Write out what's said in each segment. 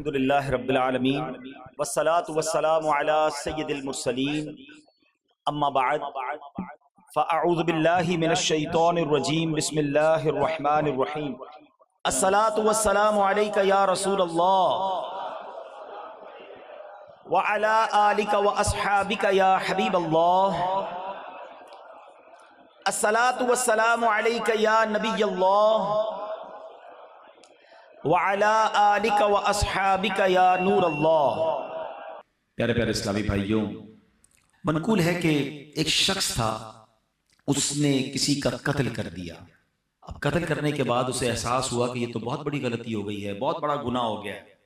الحمدللہ رب العالمین والصلاة والسلام علی سید المرسلین اما بعد فاعوذ باللہ من الشیطان الرجیم بسم اللہ الرحمن الرحیم الصلاة والسلام علیک یا رسول اللہ وعلی آلک واصحابک یا حبیب اللہ الصلاة والسلام علیک یا نبی اللہ وَعَلَىٰ آلِكَ وَأَصْحَابِكَ يَا نور اللہ۔ پیارے پیارے اسلامی بھائیوں، منقول ہے کہ ایک شخص تھا، اس نے کسی کا قتل کر دیا۔ اب قتل کرنے کے بعد اسے احساس ہوا کہ یہ تو بہت بڑی غلطی ہو گئی ہے، بہت بڑا گناہ ہو گیا ہے۔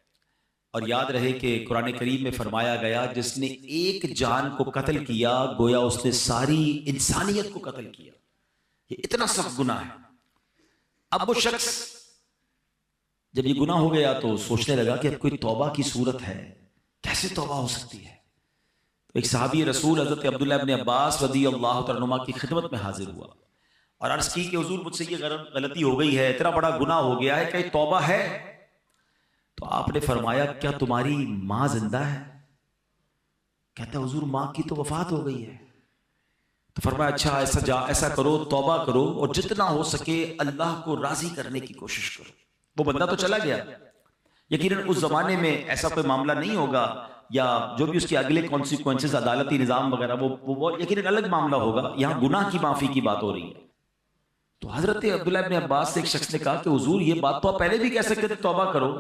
اور یاد رہے کہ قرآن کریم میں فرمایا گیا جس نے ایک جان کو قتل کیا گویا اس نے ساری انسانیت کو قتل کیا۔ یہ اتنا سخت گناہ ہے۔ اب وہ شخص جب یہ گناہ ہو گیا تو سوچنے لگا کہ اب کوئی توبہ کی صورت ہے، کیسے توبہ ہو سکتی ہے؟ تو ایک صحابی رسول حضرت عبداللہ ابن عباس رضی اللہ عنہما کی خدمت میں حاضر ہوا اور عرض کی کہ حضور مجھ سے یہ غلطی ہو گئی ہے، اتنا بڑا گناہ ہو گیا ہے، کہ توبہ ہے؟ تو آپ نے فرمایا کیا تمہاری ماں زندہ ہے؟ کہتا ہے حضور ماں کی تو وفات ہو گئی ہے۔ تو فرمایا اچھا ایسا کرو، توبہ کرو اور جتنا ہو سکے اللہ کو راضی کرنے کی کوشش کرو۔ وہ بندہ تو چلا گیا، یقیناً اس زمانے میں ایسا کوئی معاملہ نہیں ہوگا، یا جو بھی اس کے اگلے کانسیکوینسز عدالتی نظام وغیرہ وہ یقیناً الگ معاملہ ہوگا۔ یہاں گناہ کی معافی کی بات ہو رہی ہے۔ تو حضرت عبداللہ ابن عباس سے ایک شخص نے کہا کہ حضور یہ بات تو آپ پہلے بھی کہہ سکتے تھے توبہ کرو،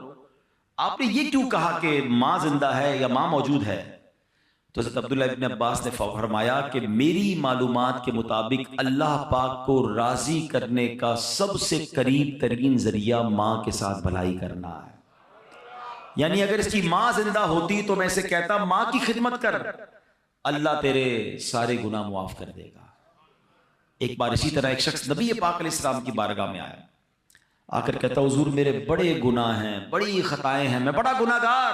آپ نے یہ کیوں کہا کہ ماں زندہ ہے یا ماں موجود ہے؟ تو حضرت عبداللہ ابن عباس نے فرمایا کہ میری معلومات کے مطابق اللہ پاک کو راضی کرنے کا سب سے قریب ترین ذریعہ ماں کے ساتھ بھلائی کرنا ہے۔ یعنی اگر اس کی ماں زندہ ہوتی تو میں اسے کہتا ماں کی خدمت کر، اللہ تیرے سارے گناہ معاف کر دے گا۔ ایک بار اسی طرح ایک شخص نبی پاک علیہ السلام کی بارگاہ میں آیا، آ کر کہتا حضور میرے بڑے گناہ ہیں، بڑی خطائیں ہیں، میں بڑا گناہ گار،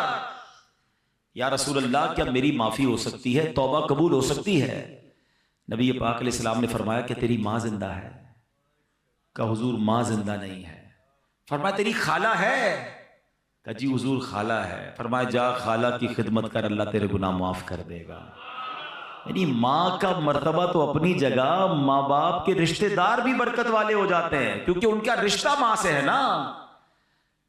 یا رسول اللہ کیا میری معافی ہو سکتی ہے، توبہ قبول ہو سکتی ہے؟ نبی پاک علیہ السلام نے فرمایا کہ تیری ماں زندہ ہے؟ کہا حضور ماں زندہ نہیں ہے۔ فرمایا تیری خالہ ہے؟ کہا جی حضور خالہ ہے۔ فرمایا جا خالہ کی خدمت کر، اللہ تیرے گناہ معاف کر دے گا۔ یعنی ماں کا مرتبہ تو اپنی جگہ، ماں باپ کے رشتہ دار بھی برکت والے ہو جاتے ہیں کیونکہ ان کا رشتہ ماں سے ہے نا۔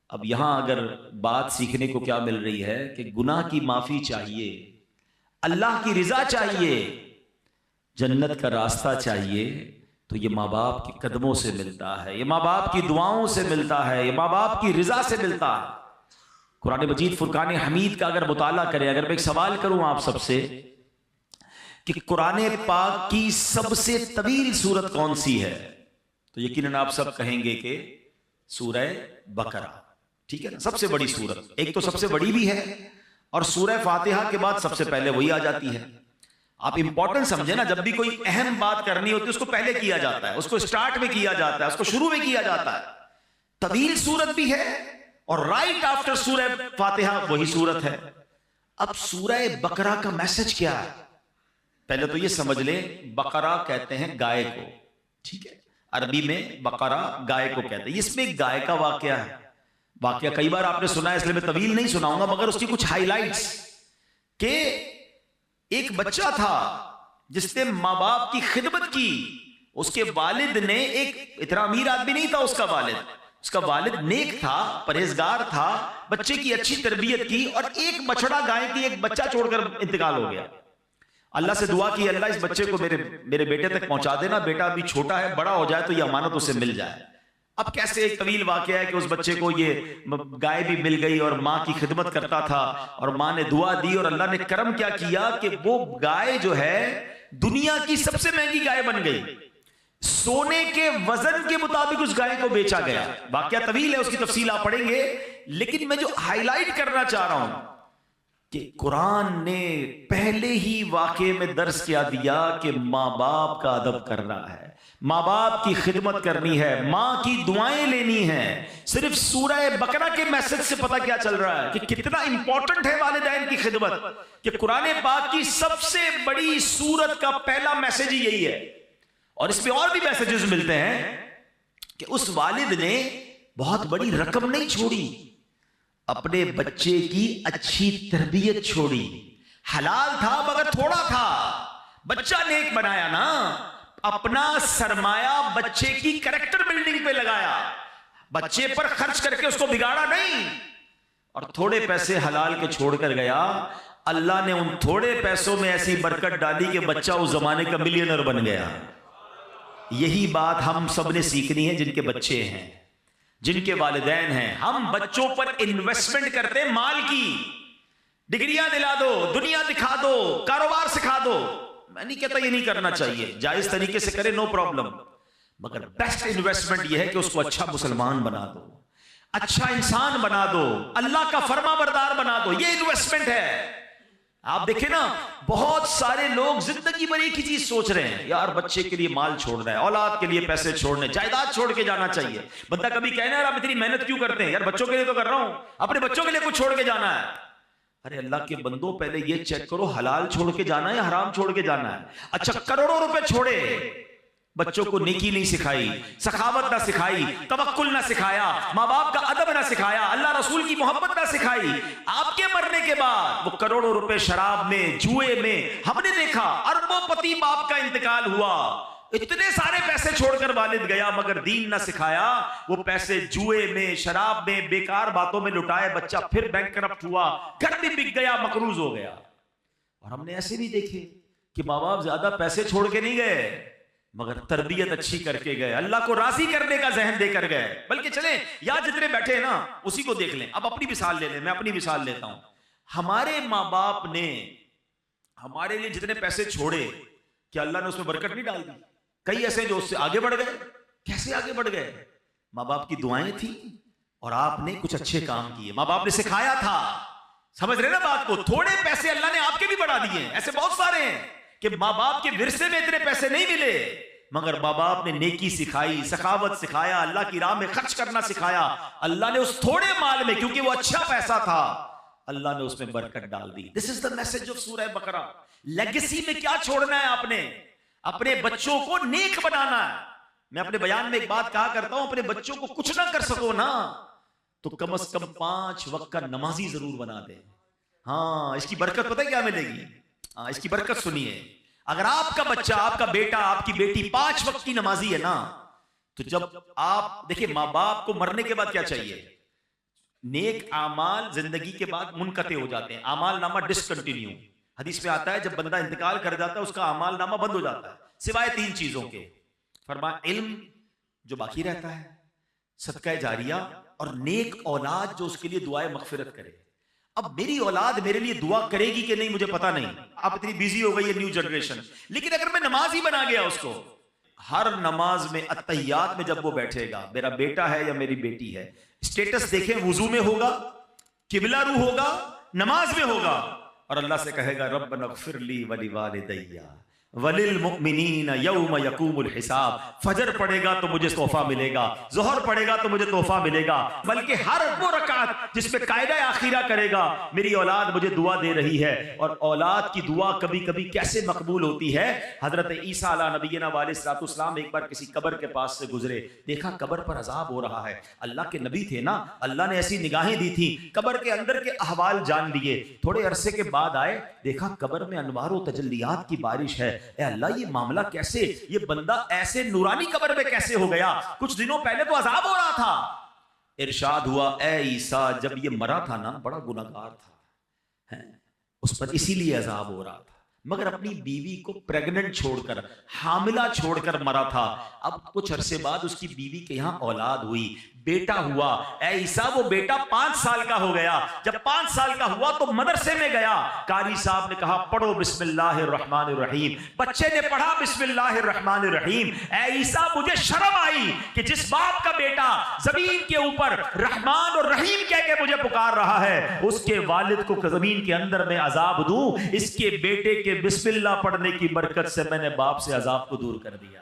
اب یہاں اگر بات سیکھنے کو کیا مل رہی ہے کہ گناہ کی معافی چاہیے، اللہ کی رضا چاہیے، جنت کا راستہ چاہیے، تو یہ ماں باپ کے قدموں سے ملتا ہے، یہ ماں باپ کی دعاؤں سے ملتا ہے، یہ ماں باپ کی رضا سے ملتا ہے۔ قرآن مجید فرقان حمید کا اگر مطالعہ کریں، اگر میں ایک سوال کروں آپ سب سے کہ قرآن پاک کی سب سے طویل سورت کون سی ہے، تو یقیناً آپ سب کہیں گے کہ سورہ بقرہ، ٹھیک ہے نا، سب سے بڑی سورت۔ ایک تو سب سے بڑی بھی ہے اور سورہ فاتحہ کے بعد سب سے پہلے وہی آ جاتی ہے۔ آپ امپورٹنٹ سمجھیں نا، جب بھی کوئی اہم بات کرنی ہوتی ہے اس کو پہلے کیا جاتا ہے، اس کو سٹارٹ میں کیا جاتا ہے، اس کو شروع میں کیا جاتا ہے۔ طویل سورت بھی ہے اور رائٹ آفٹر سورہ فاتحہ وہی سورت ہے۔ اب سورہ بقرہ کا میسج کیا ہے؟ پہلے تو یہ سمجھ لیں بقرہ کہتے ہیں گائے کو، ٹھیک ہے، عربی میں بقرہ گائے کو کہتے ہیں۔ اس میں ایک گائے کا واقعہ ہے، واقعہ کئی بار آپ نے سنا ہے اس لیے میں طویل نہیں سناؤں گا، مگر اس کی کچھ ہائی لائٹس کہ ایک بچہ تھا جس نے ماں باپ کی خدمت کی، اس کے والد نے، ایک اتنا امیر آدمی نہیں تھا اس کا والد نیک تھا، پرہیزگار تھا، بچے کی اچھی تربیت کی، اور ایک بچڑا گائے کی ایک بچہ چھوڑ کر انتقال ہو گیا۔ اللہ سے دعا کی اللہ اس بچے کو میرے بیٹے تک پہنچا دینا، بیٹا ابھی چھوٹا ہے، بڑا ہو جائے تو یہ امانت اسے مل جائے۔ اب کیسے ایک طویل واقعہ ہے کہ اس بچے کو یہ گائے بھی مل گئی اور ماں کی خدمت کرتا تھا، اور ماں نے دعا دی اور اللہ نے کرم کیا کیا کہ وہ گائے جو ہے دنیا کی سب سے مہنگی گائے بن گئی، سونے کے وزن کے مطابق اس گائے کو بیچا گیا۔ واقعہ طویل ہے، اس کی تفصیل آپ پڑھیں گے، لیکن میں جو ہائی لائٹ کرنا چاہ رہا ہوں کہ قرآن نے پہلے ہی واقعے میں درس کیا دیا کہ ماں باپ کا ادب کرنا ہے، ماں باپ کی خدمت کرنی ہے، ماں کی دعائیں لینی ہیں۔ صرف سورہ بقرہ کے میسج سے پتہ کیا چل رہا ہے کہ کتنا امپورٹنٹ ہے والدین کی خدمت، کہ قرآن پاک کی سب سے بڑی سورت کا پہلا میسج ہی یہی ہے۔ اور اس میں اور بھی میسجز ملتے ہیں کہ اس والد نے بہت بڑی رقم نہیں چھوڑی، اپنے بچے کی اچھی تربیت چھوڑی. حلال تھا مگر تھوڑا تھا, بچہ نیک بنایا نا, اپنا سرمایہ بچے کی کریکٹر بلڈنگ پہ لگایا, بچے پر خرچ کر کے اس کو بگاڑا نہیں, اور تھوڑے پیسے حلال کے چھوڑ کر گیا. اللہ نے ان تھوڑے پیسوں میں ایسی برکت ڈالی کہ بچہ اس زمانے کا ملینر بن گیا. یہی بات ہم سب نے سیکھنی ہے جن کے بچے ہیں, جن کے والدین ہیں. ہم بچوں پر انویسٹمنٹ کرتے ہیں مال کی, ڈگریاں دلا دو, دنیا دکھا دو, کاروبار سکھا دو. میں نہیں کہتا یہ نہیں کرنا چاہیے, جائز طریقے سے کرے, نو پرابلم, مگر بیسٹ انویسٹمنٹ یہ ہے کہ اس کو اچھا مسلمان بنا دو, اچھا انسان بنا دو, اللہ کا فرما بردار بنا دو. یہ انویسٹمنٹ ہے. آپ دیکھیں نا, بہت سارے لوگ زندگی بھر ایک ہی چیز سوچ رہے ہیں, یار بچے کے لیے مال چھوڑنا ہے, اولاد کے لیے پیسے چھوڑنے, جائیداد چھوڑ کے جانا چاہیے. بندہ کبھی کہنا ہے آپ اتنی محنت کیوں کرتے ہیں, یار بچوں کے لیے تو کر رہا ہوں, اپنے بچوں کے لیے کچھ چھوڑ کے جانا ہے. ارے اللہ کے بندوں, پہلے یہ چیک کرو حلال چھوڑ کے جانا ہے یا حرام چھوڑ کے جانا ہے. اچھا کروڑوں روپے چھوڑے, بچوں کو نیکی نہیں سکھائی, سخاوت نہ سکھائی, توکل نہ سکھایا, ماں باپ کا ادب نہ سکھایا, اللہ رسول کی محبت نہ سکھائی. آپ کے مرنے کے بعد وہ کروڑوں روپے شراب میں, جوئے میں, ہم نے دیکھا اربوں پتی باپ کا انتقال ہوا, اتنے سارے پیسے چھوڑ کر والد گیا مگر دین نہ سکھایا. وہ پیسے جوئے میں, شراب میں, بیکار باتوں میں لٹائے, بچہ پھر بینک کرپٹ ہوا, گھر بھی بک گیا, مقروض ہو گیا. اور ہم نے ایسے بھی دیکھے کہ ماں باپ زیادہ پیسے چھوڑ کے نہیں گئے مگر تربیت اچھی کر کے گئے, اللہ کو راضی کرنے کا ذہن دے کر گئے. بلکہ چلیں یا جتنے بیٹھے ہیں نا اسی کو دیکھ لیں. اب اپنی مثال لے لیں, میں اپنی مثال لیتا ہوں. ہمارے ماں باپ نے ہمارے لیے جتنے پیسے چھوڑے, کیا اللہ نے اس میں برکت نہیں ڈال دی؟ کئی ایسے جو اس سے آگے بڑھ گئے. کیسے آگے بڑھ گئے؟ ماں باپ کی دعائیں تھیں اور آپ نے کچھ اچھے کام کیے, ماں باپ نے سکھایا تھا. سمجھ رہے نا بات کو؟ تھوڑے پیسے اللہ نے آپ کے بھی بڑھا دیے. ایسے بہت سارے ہیں کہ ماں باپ کے ورثے میں اتنے پیسے نہیں ملے مگر ماں باپ نے نیکی سکھائی, سخاوت سکھایا, اللہ کی راہ میں خرچ کرنا سکھایا. اللہ نے اس تھوڑے مال میں, کیونکہ وہ اچھا پیسہ تھا, اللہ نے اس میں برکت ڈال دی. دس از دا میسج آف سورہ بقرہ. لیگیسی میں کیا چھوڑنا ہے آپ نے؟ اپنے بچوں کو نیک بنانا ہے. میں اپنے بیان میں ایک بات کہا کرتا ہوں, اپنے بچوں کو کچھ نہ کر سکو نا تو کم از کم 5 وقت کا نمازی ضرور بنا دے. ہاں اس کی برکت پتہ کیا ملے گی؟ ہاں اس کی برکت سنیے. اگر آپ کا بچہ, آپ کا بیٹا, آپ کی بیٹی 5 وقت کی نمازی ہے نا, تو جب آپ دیکھیں ماں باپ کو مرنے کے بعد کیا چاہیے؟ نیک اعمال زندگی کے بعد منقطع ہو جاتے ہیں, اعمال نامہ ڈسکنٹینیو. حدیث میں آتا ہے جب بندہ انتقال کر جاتا ہے اس کا اعمال نامہ بند ہو جاتا ہے سوائے 3 چیزوں کے. فرمایا علم جو باقی رہتا ہے, صدقہ جاریہ, اور نیک اولاد جو اس کے لیے دعائے مغفرت کرے. اب میری اولاد میرے لیے دعا کرے گی کہ نہیں مجھے پتا نہیں, آپ اتنی بیزی ہو گئی ہے نیو جنریشن, لیکن اگر میں نماز ہی بنا گیا اس کو, ہر نماز میں اتحیات میں جب وہ بیٹھے گا, میرا بیٹا ہے یا میری بیٹی ہے, اسٹیٹس دیکھیں, وضو میں ہوگا, قبلہ رو ہوگا, نماز میں ہوگا, اور اللہ سے کہے گا ربنا اغفر لی ولوالدی وللمؤمنین یوم یقوم الحساب. فجر پڑھے گا تو مجھے تحفہ ملے گا, ظہر پڑھے گا تو مجھے تحفہ ملے گا, بلکہ ہر وہ رکعت جس پہ قاعدہ آخرہ کرے گا میری اولاد مجھے دعا دے رہی ہے. اور اولاد کی دعا کبھی کبھی کیسے مقبول ہوتی ہے. حضرت عیسیٰ علیہ نبینا علیہ السلام ایک بار کسی قبر کے پاس سے گزرے, دیکھا قبر پر عذاب ہو رہا ہے. اللہ کے نبی تھے نا, اللہ نے ایسی نگاہیں دی تھی, قبر کے اندر کے احوال جان لیے. تھوڑے عرصے کے بعد آئے, دیکھا قبر میں انوار و تجلیات کی بارش ہے. اے اللہ یہ معاملہ کیسے, یہ بندہ ایسے نورانی قبر میں کیسے ہو گیا؟ کچھ دنوں پہلے تو عذاب ہو رہا تھا. ارشاد ہوا اے عیسیٰ جب یہ مرا تھا نا بڑا گناہگار تھا, اس پر اسی لیے عذاب ہو رہا تھا, مگر اپنی بیوی کو پریگننٹ چھوڑ کر, حاملہ چھوڑ کر مرا تھا. اب کچھ عرصے بعد اس کی بیوی کے یہاں اولاد ہوئی, بیٹا ہوا. اے عیسیٰ وہ بیٹا 5 سال کا ہو گیا. جب 5 سال کا ہوا تو مدرسے میں گیا, قاری صاحب نے کہا پڑھو بسم اللہ الرحمن الرحیم. بچے نے پڑھا بسم اللہ الرحمن الرحیم. اے عیسیٰ مجھے شرم آئی کہ جس باپ کا بیٹا زمین کے اوپر رحمان اور رحیم کہہ کے مجھے پکار رہا ہے, اس کے والد کو زمین کے اندر میں عذاب دوں. اس کے بیٹے کے بسم اللہ پڑھنے کی برکت سے میں نے باپ سے عذاب کو دور کر دیا.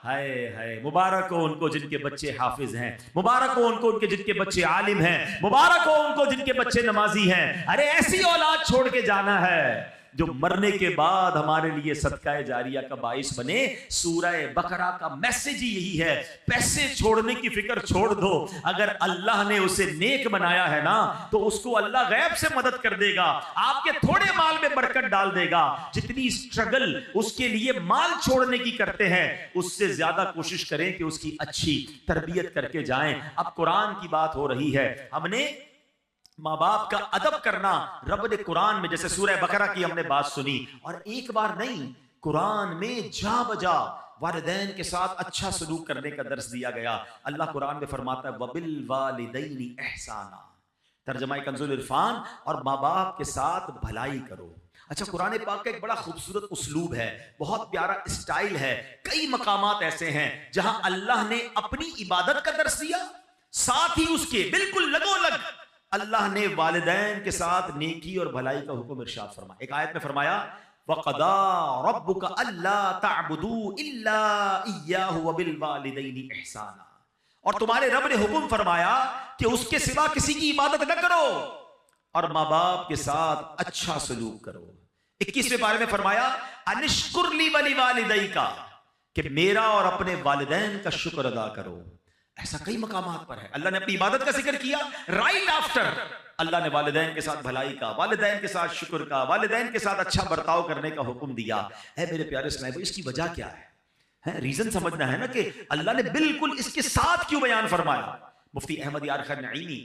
ہائے ہائے, مبارک ہو ان کو جن کے بچے حافظ ہیں, مبارک ہو ان کو ان کے جن کے بچے عالم ہیں, مبارک ہو ان کو جن کے بچے نمازی ہیں. ارے ایسی اولاد چھوڑ کے جانا ہے جو مرنے کے بعد ہمارے لیے صدقہ جاریہ کا باعث بنے. سورہ بقرہ کا میسج ہی یہی ہے. پیسے چھوڑنے کی فکر چھوڑ دو. اگر اللہ نے اسے نیک بنایا ہے نا تو اس کو اللہ غیب سے مدد کر دے گا. آپ کے تھوڑے مال میں برکت ڈال دے گا. جتنی اسٹرگل اس کے لیے مال چھوڑنے کی کرتے ہیں اس سے زیادہ کوشش کریں کہ اس کی اچھی تربیت کر کے جائیں. اب قرآن کی بات ہو رہی ہے. ہم نے ماں باپ کا ادب کرنا رب نے قرآن میں جیسے سورہ بقرہ کی ہم نے بات سنی اور ایک بار نہیں قرآن میں جا بجا والدین کے ساتھ اچھا سلوک کرنے کا درس دیا گیا. اللہ قرآن میں فرماتا ہے وَبِالْوَالِدَيْنِ احسانا. ترجمہ کنز العرفان اور ماں باپ کے ساتھ بھلائی کرو. اچھا قرآن پاک کا ایک بڑا خوبصورت اسلوب ہے, بہت پیارا اسٹائل ہے. کئی مقامات ایسے ہیں جہاں اللہ نے اپنی عبادت کا درس دیا, ساتھ ہی اس کے بالکل لگو لگ اللہ نے والدین کے ساتھ نیکی اور بھلائی کا حکم ارشاد فرمایا. ایک آیت میں فرمایا وَقَضَىٰ رَبُّكَ أَلَّا تَعْبُدُوا إِلَّا إِيَّاهُ وَبِالْوَالِدَيْنِ إِحْسَانًا. اور تمہارے رب نے حکم فرمایا کہ اس کے سوا کسی کی عبادت نہ کرو اور ماں باپ کے ساتھ اچھا سلوک کرو. 21ویں پارے میں فرمایا انشکر لی وَلِوَالِدَيْكَ, کہ میرا اور اپنے والدین کا شکر ادا کرو. ایسا کئی مقامات پر ہے. اللہ نے اپنی عبادت کا ذکر کیا, رائٹ آفٹر اللہ نے والدین کے ساتھ بھلائی کا, والدین کے ساتھ شکر کا, والدین کے ساتھ اچھا برتاؤ کرنے کا حکم دیا. اے میرے پیارے اسلام, اس کی وجہ کیا ہے؟ ریزن سمجھنا ہے نا کہ اللہ نے بالکل اس کے ساتھ کیوں بیان فرمایا. مفتی احمد یار خان نعیمی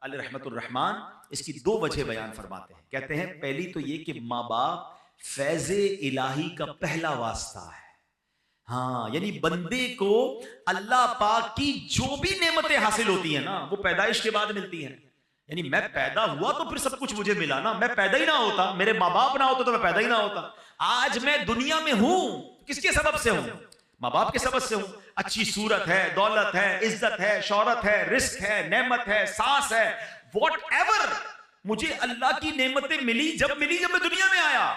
علیہ رحمت الرحمان اس کی 2 وجہ بیان فرماتے ہیں. کہتے ہیں پہلی تو یہ کہ ماں باپ فیض الہی کا پہلا واسطہ ہے. ہاں یعنی بندے کو اللہ پاک کی جو بھی نعمتیں حاصل ہوتی ہیں نا وہ پیدائش کے بعد ملتی ہیں. یعنی میں پیدا ہوا تو پھر سب کچھ مجھے ملا نا. میں پیدا ہی نہ ہوتا, میرے ماں باپ نہ ہوتے تو میں پیدا ہی نہ ہوتا. آج میں دنیا میں ہوں کس کے سبب سے ہوں؟ ماں باپ کے سبب سے ہوں. اچھی صورت ہے, دولت ہے, عزت ہے, شہرت ہے, رزق ہے, نعمت ہے, سانس ہے, واٹ ایور مجھے اللہ کی نعمتیں ملی جب میں دنیا میں آیا.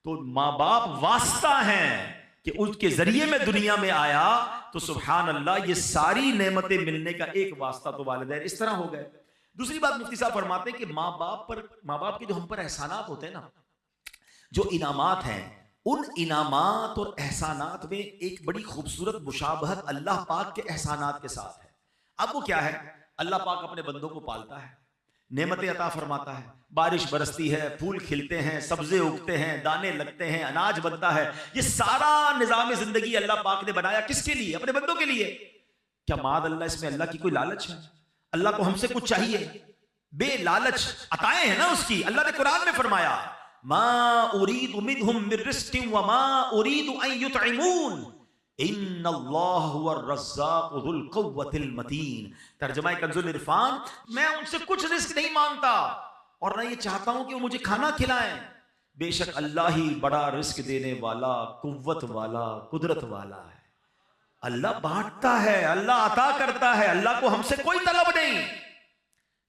تو ماں باپ واسطہ ہیں کہ ان کے ذریعے میں دنیا میں آیا. تو سبحان اللہ یہ ساری نعمتیں ملنے کا ایک واسطہ تو والدین اس طرح ہو گئے. دوسری بات مفتی صاحب فرماتے ہیں کہ ماں باپ کے جو ہم پر احسانات ہوتے ہیں نا, جو انعامات ہیں, ان انعامات اور احسانات میں ایک بڑی خوبصورت مشابہت اللہ پاک کے احسانات کے ساتھ ہے. اب وہ کیا ہے؟ اللہ پاک اپنے بندوں کو پالتا ہے, نعمتیں عطا فرماتا ہے, بارش برستی ہے, پھول کھلتے ہیں, سبزے اگتے ہیں, دانے لگتے ہیں, اناج بنتا ہے. یہ سارا نظام زندگی اللہ پاک نے بنایا کس کے لیے؟ اپنے بندوں کے لیے. کیا معاذ اللہ اس میں اللہ کی کوئی لالچ ہے؟ اللہ کو ہم سے کچھ چاہیے؟ بے لالچ عطائیں ہیں نا اس کی. اللہ نے قرآن میں فرمایا ما اريد منهم من رزق وما اريد ان يطعمون ان اللہ هو الرزاق ذو القوة المتین. ترجمہ کنز العرفان, میں ان سے کچھ رزق نہیں مانگتا اور نہ یہ چاہتا ہوں کہ وہ مجھے کھانا کھلائیں. بے شک اللہ ہی بڑا رزق دینے والا, قوت والا, قدرت والا ہے. اللہ بانٹتا ہے, اللہ عطا کرتا ہے, اللہ کو ہم سے کوئی طلب نہیں.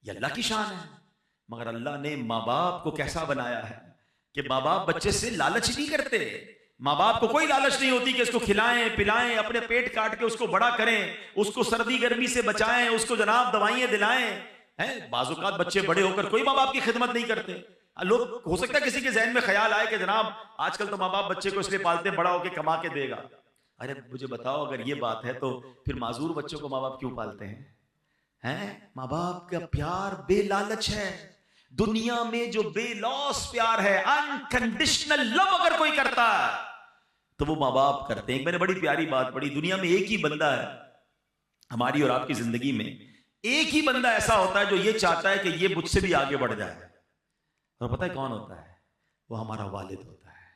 یہ اللہ کی شان ہے. مگر اللہ نے ماں باپ کو کیسا بنایا ہے کہ ماں باپ بچے سے لالچ نہیں کرتے. ماں باپ کو کوئی لالچ نہیں ہوتی کہ اس کو کھلائیں پلائیں, اپنے پیٹ کاٹ کے اس کو بڑا کریں, اس کو سردی گرمی سے بچائیں, اس کو جناب دوائیں دلائیں. بعض اوقات بچے بڑے ہو کر کوئی ماں باپ کی خدمت نہیں کرتے. لوگ ہو سکتا ہے کسی کے ذہن میں خیال آئے کہ جناب آج کل تو ماں باپ بچے کو اس لیے پالتے ہیں بڑا ہو کے کما کے دے گا. ارے مجھے بتاؤ اگر یہ بات ہے تو پھر معذور بچوں کو ماں باپ کیوں پالتے ہیں؟ ماں باپ کا پیار بے لالچ ہے. دنیا میں جو بے لوس پیار ہے, انکنڈیشنل لو اگر کوئی کرتا ہے تو وہ ماں باپ کرتے ہیں. میں نے بڑی پیاری بات پڑھی, دنیا میں ایک ہی بندہ ہے ہماری اور آپ کی زندگی میں, ایک ہی بندہ ایسا ہوتا ہے جو یہ چاہتا ہے کہ یہ مجھ سے بھی آگے بڑھ جائے. اور پتہ ہے کون ہوتا ہے؟ وہ ہمارا والد ہوتا ہے.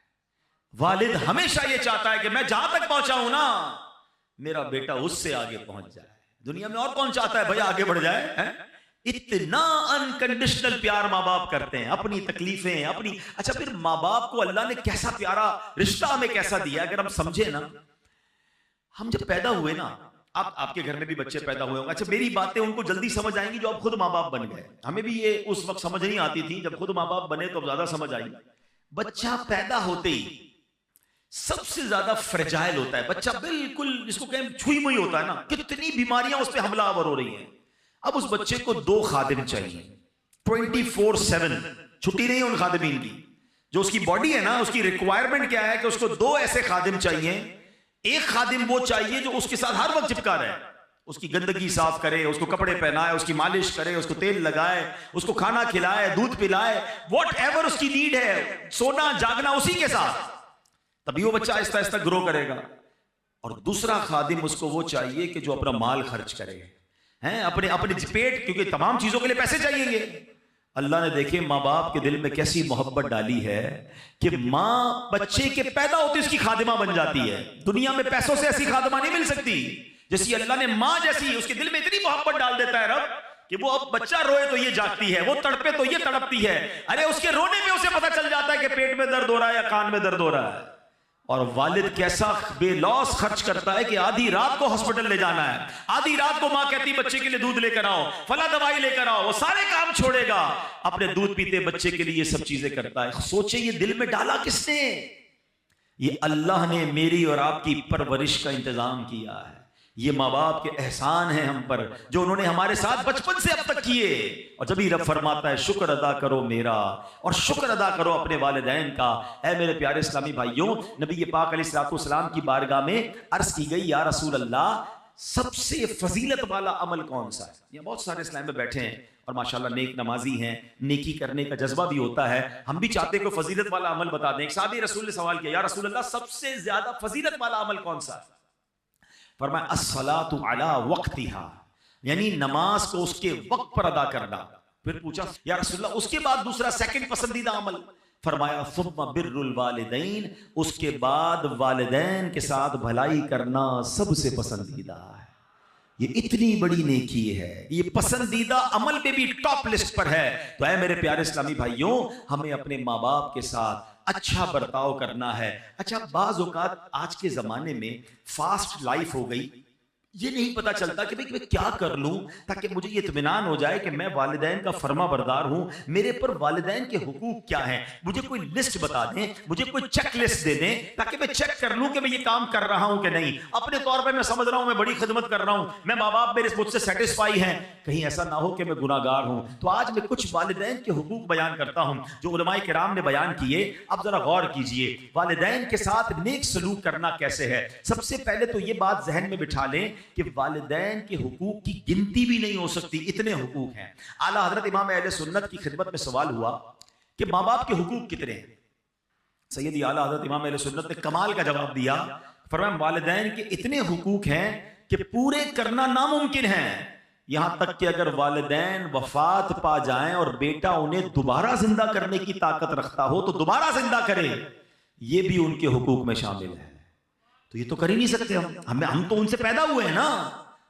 والد ہمیشہ یہ چاہتا ہے کہ میں جہاں تک پہنچا ہوں نا میرا بیٹا اس سے آگے پہنچ جائے. دنیا میں اور کون چاہتا ہے بھائی آگے بڑھ جائے؟ اتنا انکنڈیشنل پیار ماں باپ کرتے ہیں, اپنی تکلیفیں اپنی. اچھا پھر ماں باپ کو اللہ نے کیسا پیارا رشتہ ہمیں کیسا دیا اگر ہم سمجھے نا. ہم جب پیدا ہوئے نا, آپ کے گھر میں بھی بچے پیدا ہوئے ہوں گے. اچھا میری باتیں ان کو جلدی سمجھ آئیں گی جو اب خود ماں باپ بن گئے. ہمیں بھی یہ اس وقت سمجھ نہیں آتی تھی, جب خود ماں باپ بنے تو اب زیادہ سمجھ آئی. بچہ پیدا ہوتے ہی سب سے زیادہ فریجائل ہوتا ہے بچہ, بالکل جس کو کہیں چھوئی موئی ہوتا ہے نا, کتنی بیماریاں اس پہ حملہ آور ہو رہی ہیں. اب اس بچے کو 2 خادم چاہیے 24/7, چھٹی نہیں ان خادمین کی. جو اس کی باڈی ہے نا، اس کی ریکوائرمنٹ کیا ہے کہ اس کو 2 ایسے خادم چاہیے. ایک خادم وہ چاہیے جو اس کے ساتھ ہر وقت چپکا رہے، اس کی گندگی صاف کرے، اس کو کپڑے پہنائے، اس کی مالش کرے، اس کو تیل لگائے، اس کو کھانا کھلائے، دودھ پلائے، واٹ ایور اس کی نیڈ ہے، سونا جاگنا اسی کے ساتھ. تبھی وہ بچہ آہستہ آہستہ گرو کرے گا. اور دوسرا خادم اس کو وہ چاہیے کہ جو اپنا مال خرچ کرے ہیں، اپنے پیٹ، کیونکہ تمام چیزوں کے لیے پیسے چاہیے گے. اللہ نے دیکھے ماں باپ کے دل میں کیسی محبت ڈالی ہے کہ ماں بچے کے پیدا ہوتے اس کی خادمہ بن جاتی ہے. دنیا میں پیسوں سے ایسی خادمہ نہیں مل سکتی جیسی اللہ نے ماں جیسی، اس کے دل میں اتنی محبت ڈال دیتا ہے رب کہ وہ اب بچہ روئے تو یہ جاگتی ہے، وہ تڑپے تو یہ تڑپتی ہے. ارے اس کے رونے میں اسے پتہ چل جاتا ہے کہ پیٹ میں درد ہو رہا ہے یا کان میں درد ہو رہا ہے. اور والد کیسا بے لوث خرچ کرتا ہے کہ آدھی رات کو ہاسپٹل لے جانا ہے، آدھی رات کو ماں کہتی بچے کے لیے دودھ لے کر آؤ، فلاں دوائی لے کر آؤ، وہ سارے کام چھوڑے گا، اپنے دودھ پیتے بچے کے لیے یہ سب چیزیں کرتا ہے. سوچے یہ دل میں ڈالا کس نے؟ یہ اللہ نے میری اور آپ کی پرورش کا انتظام کیا ہے. یہ ماں باپ کے احسان ہیں ہم پر جو انہوں نے ہمارے ساتھ بچپن سے اب تک کیے. اور جب ہی رب فرماتا ہے شکر ادا کرو میرا اور شکر ادا کرو اپنے والدین کا. اے میرے پیارے اسلامی بھائیوں، نبی پاک علیہ الصلوۃ والسلام کی بارگاہ میں عرض کی گئی یا رسول اللہ سب سے فضیلت والا عمل کون سا ہے؟ یہ بہت سارے اسلام میں بیٹھے ہیں اور ماشاءاللہ نیک نمازی ہیں، نیکی کرنے کا جذبہ بھی ہوتا ہے، ہم بھی چاہتے ہیں کہ فضیلت والا عمل بتا دیں. ایک صحابی رسول نے سوال کیا یا رسول اللہ سب سے زیادہ فضیلت والا عمل کون سا ہے؟ فرمایا الصلاۃ علی وقتہا، یعنی نماز کو اس کے وقت پر ادا کرنا. پھر پوچھا یا رسول اللہ اس کے بعد دوسرا سیکنڈ پسندیدہ عمل؟ فرمایا ثم بر الوالدین، اس کے بعد والدین کے ساتھ بھلائی کرنا سب سے پسندیدہ ہے. یہ اتنی بڑی نیکی ہے، یہ پسندیدہ عمل میں بھی ٹاپ لسٹ پر ہے. تو اے میرے پیارے اسلامی بھائیوں، ہمیں اپنے ماں باپ کے ساتھ اچھا برتاؤ کرنا ہے. اچھا بعض اوقات آج کے زمانے میں فاسٹ لائف ہو گئی، یہ نہیں پتا چلتا کہ میں کیا کر لوں تاکہ مجھے یہ اطمینان ہو جائے کہ میں والدین کا فرما بردار ہوں. میرے پر والدین کے حقوق کیا ہیں؟ مجھے کوئی لسٹ بتا دیں، مجھے کوئی چیک لسٹ دے دیں تاکہ میں چیک کر لوں کہ میں یہ کام کر رہا ہوں کہ نہیں. اپنے طور پہ میں سمجھ رہا ہوں میں بڑی خدمت کر رہا ہوں، میں ماں باپ میرے مجھ سے سیٹسفائی ہیں، کہیں ایسا نہ ہو کہ میں گناہ گار ہوں. تو آج میں کچھ والدین کے حقوق بیان کرتا ہوں جو علماء کرام نے بیان کیے. اب ذرا غور کیجئے والدین کے ساتھ نیک سلوک کرنا کیسے ہے. سب سے پہلے تو یہ بات ذہن میں بٹھا لیں کہ والدین کے حقوق کی گنتی بھی نہیں ہو سکتی، اتنے حقوق ہیں. اعلیٰ حضرت امام اہل سنت کی خدمت میں سوال ہوا کہ ماں باپ کے حقوق کتنے ہیں؟ سیدی اعلیٰ حضرت امام اہل سنت نے کمال کا جواب دیا. فرمایا والدین کے اتنے حقوق ہیں کہ پورے کرنا ناممکن ہے. یہاں تک کہ اگر والدین وفات پا جائیں اور بیٹا انہیں دوبارہ زندہ کرنے کی طاقت رکھتا ہو تو دوبارہ زندہ کرے، یہ بھی ان کے حقوق میں شامل ہے. تو یہ تو کر ہی نہیں سکتے ہم تو ان سے پیدا ہوئے ہیں نا،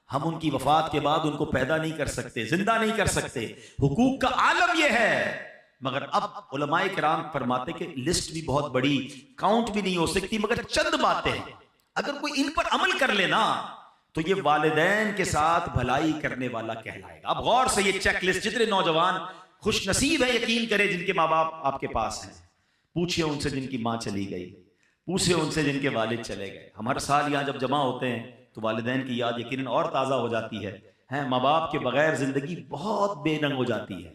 ہم ان کی وفات کے بعد ان کو پیدا نہیں کر سکتے، زندہ نہیں کر سکتے. حقوق کا عالم یہ ہے. مگر اب علماء کرام فرماتے کہ لسٹ بھی بہت بڑی، کاؤنٹ بھی نہیں ہو سکتی، مگر چند باتیں اگر کوئی ان پر عمل کر لینا تو یہ والدین کے ساتھ بھلائی کرنے والا کہلائے گا. اب غور سے یہ چیک لسٹ، جتنے نوجوان خوش نصیب ہیں یقین کرے جن کے ماں باپ آپ کے پاس ہیں، پوچھئے ان سے جن کی ماں چلی گئی، پوچھئے ان سے جن کے والد چلے گئے. ہم ہر سال یہاں جب جمع ہوتے ہیں تو والدین کی یاد یقیناً اور تازہ ہو جاتی ہے. ماں باپ کے بغیر زندگی بہت بے رنگ ہو جاتی ہے.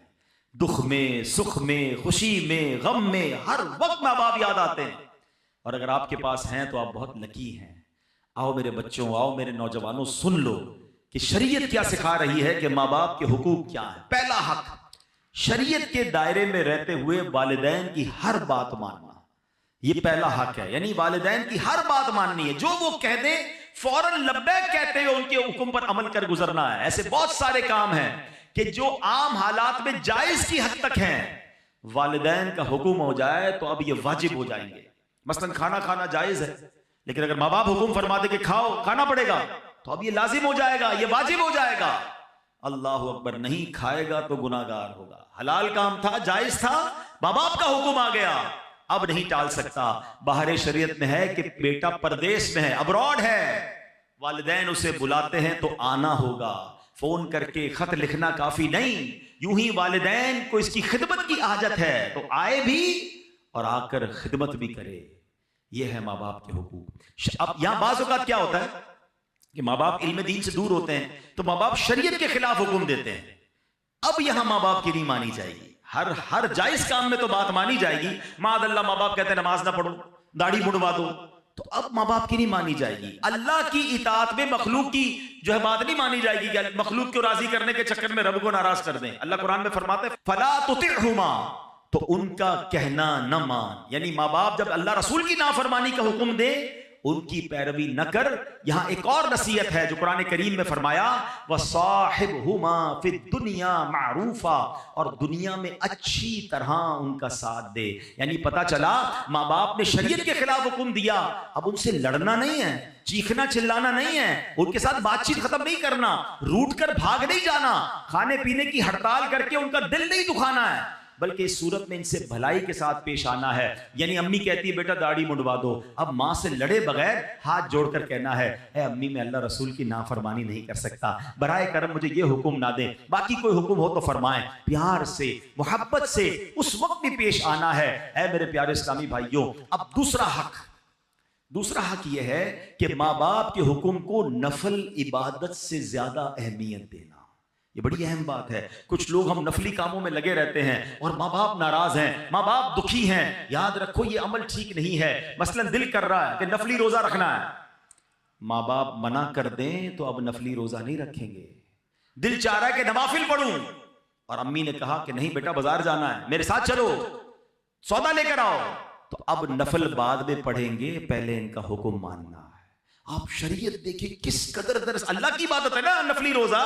دکھ میں، سکھ میں، خوشی میں، غم میں، ہر وقت ماں باپ یاد آتے ہیں. اور اگر آپ کے پاس ہیں تو آپ بہت لکی ہیں. آؤ میرے بچوں، آؤ میرے نوجوانوں، سن لو کہ شریعت کیا سکھا رہی ہے کہ ماں باپ کے حقوق کیا ہیں. پہلا حق، شریعت کے دائرے میں رہتے ہوئے والدین کی ہر بات ماننا. یہ پہلا حق ہے، یعنی والدین کی ہر بات ماننی ہے. جو وہ کہہ دیں فوراً لبیک کہتے ہوئے ان کے حکم پر عمل کر گزرنا ہے. ایسے بہت سارے کام ہیں کہ جو عام حالات میں جائز کی حد تک ہیں، والدین کا حکم ہو جائے تو اب یہ واجب ہو جائیں گے. مثلا کھانا کھانا جائز ہے، لیکن اگر ماں باپ حکم فرما دے کہ کھاؤ، کھانا پڑے گا، تو اب یہ لازم ہو جائے گا، یہ واجب ہو جائے گا. اللہ اکبر، نہیں کھائے گا تو گناہ گار ہوگا. حلال کام تھا، جائز تھا، ماں باپ کا حکم آ گیا، اب نہیں ٹال سکتا. باہر شریعت میں ہے کہ بیٹا پردیس میں ہے، ابراڈ ہے، والدین اسے بلاتے ہیں تو آنا ہوگا. فون کر کے خط لکھنا کافی نہیں، یوں ہی والدین کو اس کی خدمت کی حاجت ہے تو آئے بھی اور آ کر خدمت بھی کرے. یہ ہے ماں باپ کے حقوق. اب یہاں بعض اوقات کیا ہوتا ہے کہ ماں باپ علم دین سے دور ہوتے ہیں تو ماں باپ شریعت کے خلاف حکم دیتے ہیں. اب یہاں ماں باپ کی نہیں مانی جائے گی. ہر جائز کام میں تو بات مانی جائے گی. معاذ اللہ ماں باپ کہتے ہیں نماز نہ پڑھو، داڑھی مڑوا دو، تو اب ماں باپ کی نہیں مانی جائے گی. اللہ کی اطاعت میں مخلوق کی جو ہے بات نہیں مانی جائے گی کہ مخلوق کو راضی کرنے کے چکر میں رب کو ناراض کر دیں. اللہ قرآن میں فرماتا ہے فلا تطعهما، تو ان کا کہنا نہ مان. یعنی ماں باپ جب اللہ رسول کی نافرمانی کا حکم دے ان کی پیروی نہ کر. یہاں ایک اور نصیحت ہے جو قرآن کریم میں فرمایا وَصَاحِبْهُمَا فِي الدُّنْيَا مَعْرُوفًا، اور دنیا میں اچھی طرح ان کا ساتھ دے. یعنی پتا چلا ماں باپ نے شریعت کے خلاف حکم دیا، اب ان سے لڑنا نہیں ہے، چیخنا چلانا نہیں ہے، ان کے ساتھ بات چیت ختم نہیں کرنا، روٹ کر بھاگ نہیں جانا، کھانے پینے کی ہڑتال کر کے ان کا دل نہیں دکھانا ہے، بلکہ اس صورت میں ان سے بھلائی کے ساتھ پیش آنا ہے. یعنی امی کہتی ہے بیٹا داڑھی منڈوا دو، اب ماں سے لڑے بغیر ہاتھ جوڑ کر کہنا ہے اے امی میں اللہ رسول کی نافرمانی نہیں کر سکتا، برائے کرم مجھے یہ حکم نہ دیں، باقی کوئی حکم ہو تو فرمائیں. پیار سے محبت سے اس وقت بھی پیش آنا ہے. اے میرے پیارے اسلامی بھائیوں، اب دوسرا حق یہ ہے کہ ماں باپ کے حکم کو نفل عبادت سے زیادہ اہمیت دینا. یہ بڑی اہم بات ہے. کچھ لوگ ہم نفلی کاموں میں لگے رہتے ہیں اور ماں باپ ناراض ہیں، ماں باپ دکھی ہیں. یاد رکھو یہ عمل ٹھیک نہیں ہے. مثلا دل کر رہا ہے کہ نفلی روزہ رکھنا ہے، ماں باپ منع کر دیں تو اب نفلی روزہ نہیں رکھیں گے. دل چاہ رہا ہے کہ نوافل پڑھوں اور امی نے کہا کہ نہیں بیٹا بازار جانا ہے، میرے ساتھ چلو سودا لے کر آؤ، تو اب نفل بعد میں پڑھیں گے، پہلے ان کا حکم ماننا ہے. آپ شریعت دیکھیں کس قدر درس. اللہ کی عبادت ہے نا نفلی روزہ،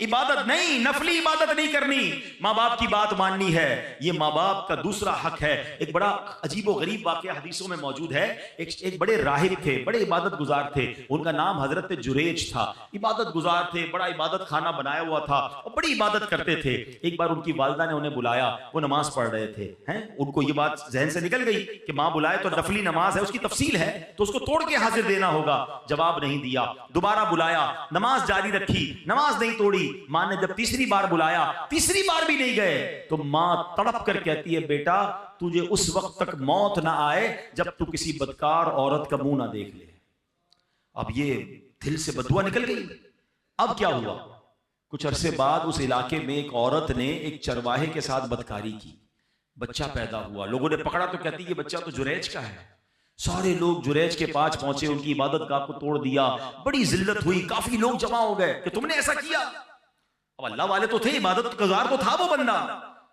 عبادت نہیں، نفلی عبادت نہیں کرنی، ماں باپ کی بات ماننی ہے. یہ ماں باپ کا دوسرا حق ہے. ایک بڑا عجیب و غریب واقعہ حدیثوں میں موجود ہے. ایک بڑے راہب تھے، بڑے عبادت گزار تھے، ان کا نام حضرت جریج تھا. عبادت گزار تھے، بڑا عبادت خانہ بنایا ہوا تھا اور بڑی عبادت کرتے تھے. ایک بار ان کی والدہ نے انہیں بلایا، وہ نماز پڑھ رہے تھے، ان کو یہ بات ذہن سے نکل گئی کہ ماں بلائے تو نفلی نماز ہے، اس کی تفصیل ہے تو اس کو توڑ کے حاضر دینا ہوگا. جواب نہیں دیا. دوبارہ بلایا، نماز جاری رکھی، نماز نہیں توڑی. ماں نے جب تیسری بار بلایا، تیسری بار بھی نہیں گئے، تو ماں تڑپ کر کہتی ہے بیٹا تجھے اس وقت تک موت نہ آئے جب تو کسی بدکار عورت کا منہ نہ دیکھ لے. اب یہ دل سے بددعا نکل گئی. اب کیا ہوا؟ کچھ عرصے بعد اس علاقے میں ایک عورت نے ایک چرواہے کے ساتھ بدکاری کی، بچہ پیدا ہوا. لوگوں نے پکڑا تو کہتی یہ بچہ تو جریج کا ہے. سارے لوگ جریج کے پاس پہنچے، ان کی عبادت گاہ کو توڑ دیا. بڑی ذلت ہوئی، کافی لوگ جمع ہو گئے کہ تم نے ایسا کیا. اب اللہ والے تو تھے، عبادت گزار تو تھا وہ بندہ.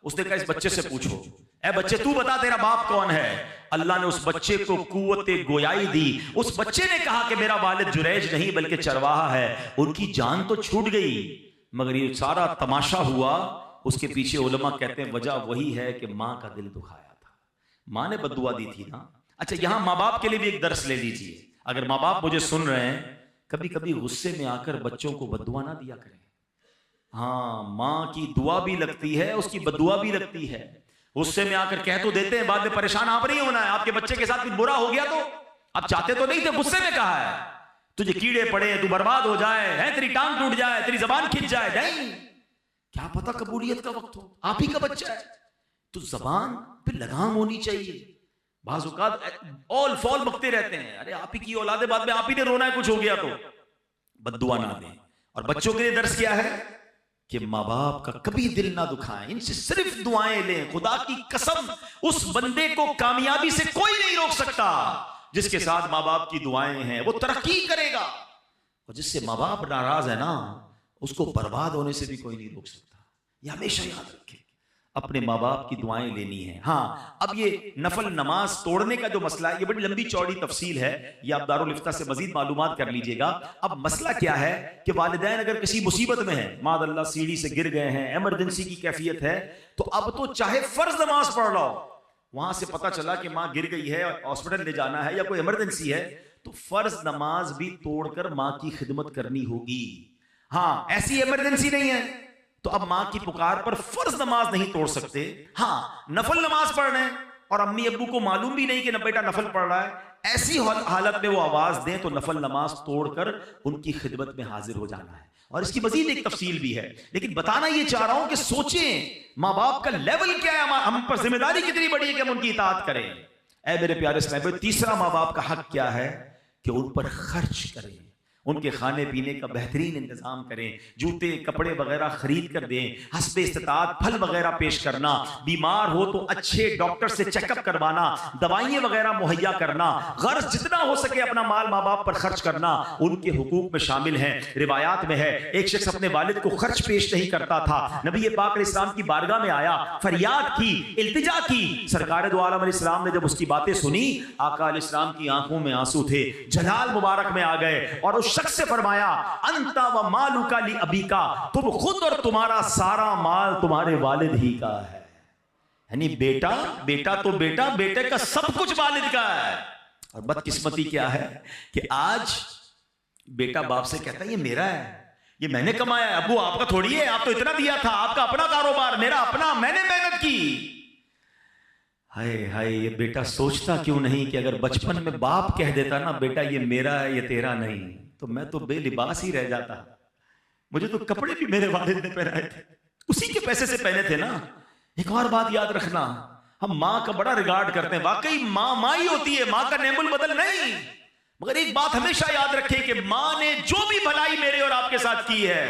اس نے کہا اس بچے سے پوچھو، اے بچے تو بتا تیرا باپ کون ہے. اللہ نے اس بچے کو قوت گویائی دی. اس بچے نے کہا کہ میرا والد جریج نہیں بلکہ چرواہا ہے. ان کی جان تو چھوٹ گئی، مگر یہ سارا تماشا ہوا. اس کے پیچھے علماء کہتے ہیں وجہ وہی ہے کہ ماں کا دل دکھایا تھا، ماں نے بد دعا دی تھی نا. اچھا یہاں ماں باپ کے لیے بھی ایک درس لے لیجئے. اگر ماں باپ مجھے سن رہے ہیں، کبھی کبھی غصے میں آ کر بچوں کو بد دعا نہ دیا کریں. ہاں ماں کی دعا بھی لگتی ہے، اس کی بد دعا بھی لگتی ہے. غصے میں آ کر کہہ تو دیتے ہیں، بعد میں پریشان آپ نہیں ہونا ہے. آپ کے بچے کے ساتھ کچھ برا ہو گیا تو آپ چاہتے تو نہیں تھے، غصے میں کہا ہے تجھے کیڑے پڑے، تو برباد ہو جائے، تیری ٹانگ ٹوٹ جائے، تیری زبان کھنچ جائے. نہیں، کیا پتہ قبولیت کا وقت ہو، آپ ہی کا بچہ ہے تو زبان پہ لگام ہونی چاہیے. بعض اوقات اول فول بکتے رہتے ہیں، ارے آپ ہی کی اولاد ہے، بعد میں آپ ہی نے رونا ہے کچھ ہو گیا تو. بد دعا نہ دیں. اور بچوں کے لیے درس کیا ہے کہ ماں باپ کا کبھی دل نہ دکھائیں، ان سے صرف دعائیں لیں. خدا کی قسم اس بندے کو کامیابی سے کوئی نہیں روک سکتا جس کے ساتھ ماں باپ کی دعائیں ہیں. وہ ترقی کرے گا. اور جس سے ماں باپ ناراض ہے نا، اس کو برباد ہونے سے بھی کوئی نہیں روک سکتا. یہ ہمیشہ یاد رکھیں، اپنے ماں باپ کی دعائیں لینی ہیں. ہاں اب یہ نفل نماز توڑنے کا جو مسئلہ ہے، یہ بڑی لمبی چوڑی تفصیل ہے، یہ آپ دارالفتہ سے مزید معلومات کر لیجئے گا. اب مسئلہ کیا ہے کہ والدین اگر کسی مصیبت میں ہیں، معاذ اللہ سیڑھی سے گر گئے ہیں، ایمرجنسی کی کیفیت ہے، تو اب تو چاہے فرض نماز پڑھ رہا ہو، وہاں سے پتہ چلا کہ ماں گر گئی ہے، ہاسپٹل لے جانا ہے یا کوئی ایمرجنسی ہے، تو فرض نماز بھی توڑ کر ماں کی خدمت کرنی ہوگی. ہاں ایسی ایمرجنسی نہیں ہے تو اب ماں کی پکار پر فرض نماز نہیں توڑ سکتے. ہاں نفل نماز پڑھ رہے ہیں اور امی ابو کو معلوم بھی نہیں کہ بیٹا نفل پڑھ رہا ہے، ایسی حالت میں وہ آواز دیں تو نفل نماز توڑ کر ان کی خدمت میں حاضر ہو جانا ہے. اور اس کی مزید ایک تفصیل بھی ہے، لیکن بتانا یہ چاہ رہا ہوں کہ سوچیں ماں باپ کا لیول کیا ہے، ہم پر ذمہ داری کتنی بڑی ہے کہ ہم ان کی اطاعت کریں. اے میرے پیارے اسلامی، تیسرا ماں باپ کا حق کیا ہے کہ ان پر خرچ کریں، ان کے کھانے پینے کا بہترین انتظام کریں، جوتے کپڑے وغیرہ خرید کر دیں، حسب استطاعت پھل وغیرہ پیش کرنا، بیمار ہو تو اچھے ڈاکٹر سے چیک اپ کروانا، دوائیں وغیرہ مہیا کرنا، غرض جتنا ہو سکے اپنا مال ماں باپ پر خرچ کرنا ان کے حقوق میں شامل ہیں۔ روایات میں ہے ایک شخص اپنے والد کو خرچ پیش نہیں کرتا تھا، نبی پاک علیہ السلام کی بارگاہ میں آیا، فریاد کی، التجا کی، سرکار دو عالم علیہ السلام نے جب اس کی باتیں سنی، آقا علیہ السلام کی آنکھوں میں آنسو تھے، جلال مبارک میں آ گئے اور اس شخص سے فرمایا انت و مالک لابیکا، تم خود اور تمہارا سارا مال تمہارے والد ہی کا ہے۔ یعنی بیٹا تو بیٹے کا سب کچھ والد کا ہے۔ اور بدقسمتی کیا ہے کہ آج بیٹا باپ سے کہتا ہے یہ میرا ہے، یہ میں نے کمایا ہے، ابو آپ کا تھوڑی ہے، آپ تو اتنا دیا تھا، آپ کا اپنا کاروبار، میرا اپنا، میں نے محنت کی۔ ہائے ہائے، یہ بیٹا سوچتا کیوں نہیں کہ اگر بچپن میں باپ کہہ دیتا نا بیٹا یہ میرا ہے یہ تیرا نہیں، تو میں تو بے لباس ہی رہ جاتا، مجھے تو کپڑے بھی میرے والد نے پہنائے تھے، اسی کے پیسے سے پہنے تھے نا۔ ایک اور بات یاد رکھنا، ہم ماں کا بڑا ریگارڈ کرتے ہیں، واقعی ماں ہی ہوتی ہے، ماں کا نعم البدل نہیں، مگر ایک بات ہمیشہ یاد رکھیں کہ ماں نے جو بھی بھلائی میرے اور آپ کے ساتھ کی ہے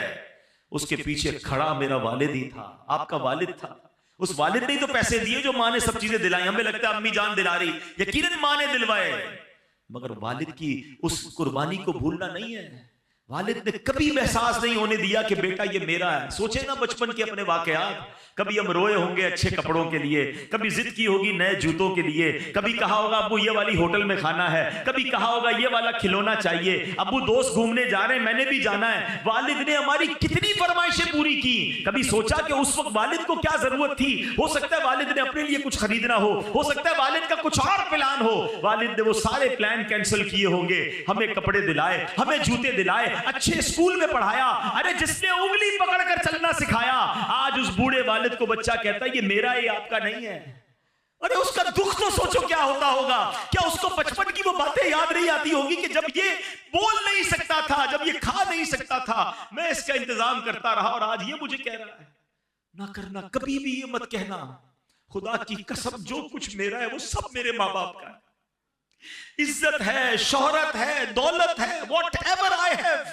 اس کے پیچھے کھڑا میرا والد ہی تھا، آپ کا والد تھا۔ اس والد نے تو پیسے دیے جو ماں نے سب چیزیں دلائی، ہمیں لگتا ہے امی جان دلا رہی، یقیناً ماں نے دلوائے، مگر والد کی اس قربانی کو بھولنا نہیں ہے۔ والد نے کبھی احساس نہیں ہونے دیا کہ بیٹا یہ میرا ہے۔ سوچے نا بچپن کے اپنے واقعات، کبھی ہم روئے ہوں گے اچھے کپڑوں کے لیے، کبھی ضد کی ہوگی نئے جوتوں کے لیے، کبھی کہا ہوگا ابو یہ والی ہوٹل میں کھانا ہے، کبھی کہا ہوگا یہ والا کھلونا چاہیے، ابو دوست گھومنے جا رہے ہیں میں نے بھی جانا ہے۔ والد نے ہماری کتنی فرمائشیں پوری کی، کبھی سوچا کہ اس وقت والد کو کیا ضرورت تھی؟ ہو سکتا ہے والد نے اپنے لیے کچھ خریدنا ہو سکتا ہے والد کا کچھ اور پلان ہو، والد نے وہ سارے پلان کینسل کیے ہوں گے، ہمیں کپڑے دلائے، ہمیں جوتے دلائے، اچھے اسکول میں پڑھایا۔ ارے جس نے انگلی پکڑ کر چلنا سکھایا، آج اس بوڑھے والد کو بچہ کہتا ہے یہ میرا ہے، آپ کا نہیں ہے۔ ارے اس کا دکھ تو سوچو کیا ہوتا ہوگا، کیا اس کو بچپن کی وہ باتیں یاد نہیں آتی ہوگی کہ جب یہ بول نہیں سکتا تھا، جب یہ کھا نہیں سکتا تھا، میں اس کا انتظام کرتا رہا اور آج یہ مجھے کہہ رہا ہے۔ نہ کرنا، کبھی بھی یہ مت کہنا خدا کی قسم جو کچھ میرا ہے وہ سب میرے ماں باپ کا ہے، عزت ہے، شہرت ہے، دولت ہے، whatever I have۔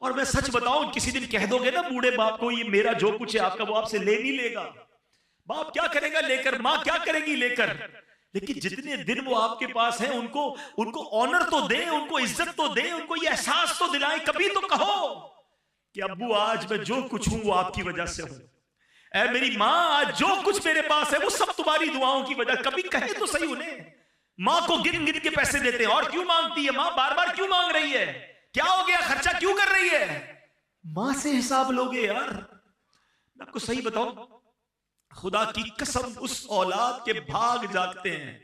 اور میں سچ بتاؤں کسی دن کہہ دو گے نا بوڑھے باپ کو یہ میرا جو کچھ ہے آپ کا، وہ آپ سے لے نہیں لے گا۔ باپ کیا کرے گا لے کر، ماں کیا کرے گی لے کر، لیکن جتنے دن وہ آپ کے پاس ہیں ان کو آنر تو دیں، ان کو عزت تو دیں، ان کو یہ احساس تو دلائیں، کبھی تو کہو کہ ابو آج میں جو کچھ ہوں وہ آپ کی وجہ سے ہوں، اے میری ماں آج جو کچھ میرے پاس ہے وہ سب تمہاری دعاؤں کی وجہ۔ کبھی کہے تو صحیح انہیں، ماں کو گن گن کے پیسے دیتے ہیں، اور کیوں مانگتی ہے ماں، بار بار کیوں مانگ رہی ہے، کیا ہو گیا، خرچہ کیوں کر رہی ہے؟ ماں سے حساب لوگے یار۔ میں آپ کو صحیح بتاؤں، خدا کی قسم اس اولاد کے بھاگ جاگتے ہیں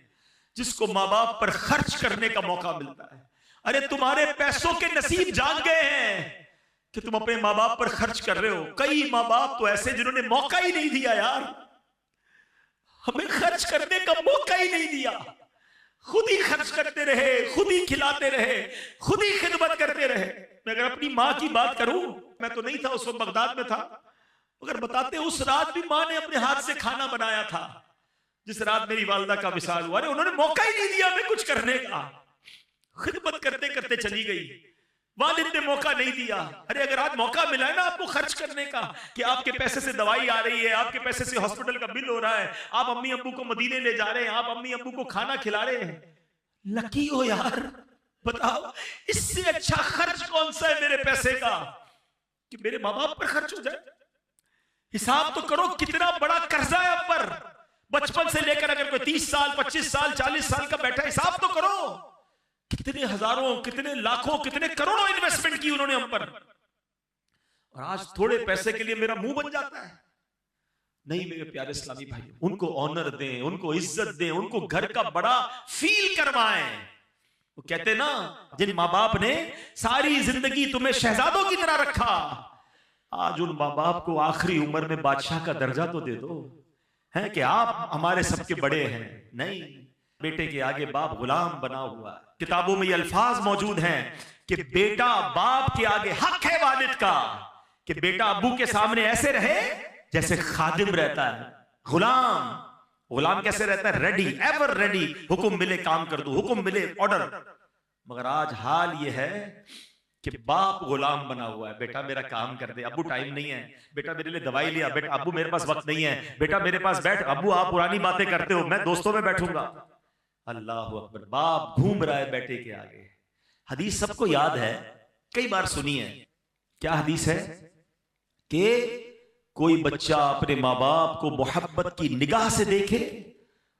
جس کو ماں باپ پر خرچ کرنے کا موقع ملتا ہے۔ ارے تمہارے پیسوں کے نصیب جاگ گئے ہیں کہ تم اپنے ماں باپ پر خرچ کر رہے ہو۔ کئی ماں باپ تو ایسے جنہوں نے موقع ہی نہیں دیا یار، ہمیں خرچ کرنے کا موقع ہی نہیں دیا، خود ہی خرچ کرتے رہے، خود ہی کھلاتے رہے، خود ہی خدمت کرتے رہے۔ میں اگر اپنی ماں کی بات کروں، میں تو نہیں تھا اس وقت، بغداد میں تھا، اگر بتاتے اس رات بھی ماں نے اپنے ہاتھ سے کھانا بنایا تھا جس رات میری والدہ کا وصال ہوا۔ ارے انہوں نے موقع ہی نہیں دیا ہمیں کچھ کرنے کا، خدمت کرتے کرتے چلی گئی، والد نے موقع نہیں دیا۔ ارے اگر آج موقع ملا ہے نا آپ کو خرچ کرنے کا کہ آپ کے پیسے سے دوائی آ رہی ہے، آپ کے پیسے سے ہاسپٹل کا بل ہو رہا ہے، آپ امی ابو کو مدینے لے جا رہے ہیں، آپ امی ابو کو کھانا کھلا رہے ہیں، لکی ہو یار۔ بتاؤ اس سے اچھا خرچ کون سا ہے میرے پیسے کا کہ میرے ماں باپ پر خرچ ہو جائے؟ حساب تو کرو کتنا بڑا قرضہ ہے اب پر، بچپن سے لے کر اگر کوئی 30 سال 25 سال 40 سال کا بیٹھا، حساب تو کرو کتنے ہزاروں، کتنے لاکھوں، کتنے کروڑوں انویسٹمنٹ کی انہوں نے ہم پر، اور آج تھوڑے پیسے کے لیے میرا منہ بن جاتا ہے۔ نہیں میرے پیارے اسلامی بھائی، ان کو آنر دیں، ان کو عزت دیں، ان کو گھر کا بڑا فیل کروائیں۔ وہ کہتے نا جن ماں باپ نے ساری زندگی تمہیں شہزادوں کی طرح رکھا، آج ان ماں باپ کو آخری عمر میں بادشاہ کا درجہ تو دے دو، ہے کہ آپ ہمارے سب کے بڑے ہیں۔ نہیں، بیٹے کے آگے باپ غلام بنا ہوا ہے۔ کتابوں میں یہ الفاظ موجود ہیں کہ بیٹا باپ کے آگے حق ہے والد کا کہ بیٹا ابو کے سامنے ایسے رہے جیسے خادم رہتا ہے، غلام کیسے رہتا ہے؟ ریڈی، ایور ریڈی، حکم ملے کام کر دو، حکم ملے آرڈر۔ مگر آج حال یہ ہے کہ باپ غلام بنا ہوا ہے، بیٹا میرا کام کر دے، ابو ٹائم نہیں ہے، بیٹا میرے لیے دوائی لیا، بیٹا ابو میرے پاس وقت نہیں ہے، بیٹا میرے پاس بیٹھ، ابو آپ پرانی باتیں کرتے ہو، میں دوستوں میں بیٹھوں گا۔ اللہ اکبر، باپ گھوم رہا ہے بیٹے کے آگے۔ حدیث سب کو یاد ہے، کئی بار سنی ہے۔ کیا حدیث ہے؟ کہ کوئی بچہ اپنے ماں باپ کو محبت کی نگاہ سے دیکھے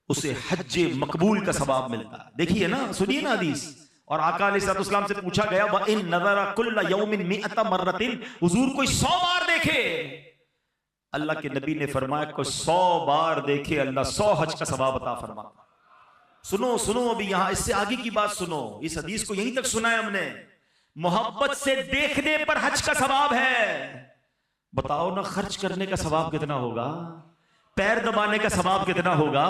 اسے حج مقبول کا ثواب ملتا ہے۔ دیکھیے نا، سنیے نا حدیث۔ اور آقا علیہ السلام سے پوچھا گیا وَإِن نَظَرَ كُلَّ يَوْمٍ مِئَةَ مَرَّةٍ، حضور کوئی 100 بار دیکھے، اللہ کے نبی نے فرمایا کوئی 100 بار دیکھے اللہ 100 حج کا ثواب عطا فرماتا۔ سنو سنو، ابھی یہاں اس سے آگے کی بات سنو، اس حدیث کو یہیں تک سنا ہے ہم نے۔ محبت سے دیکھنے پر حج کا ثواب ہے۔ بتاؤ نا، خرچ کرنے کا ثواب کتنا ہوگا؟ پیر دبانے کا ثواب کتنا ہوگا؟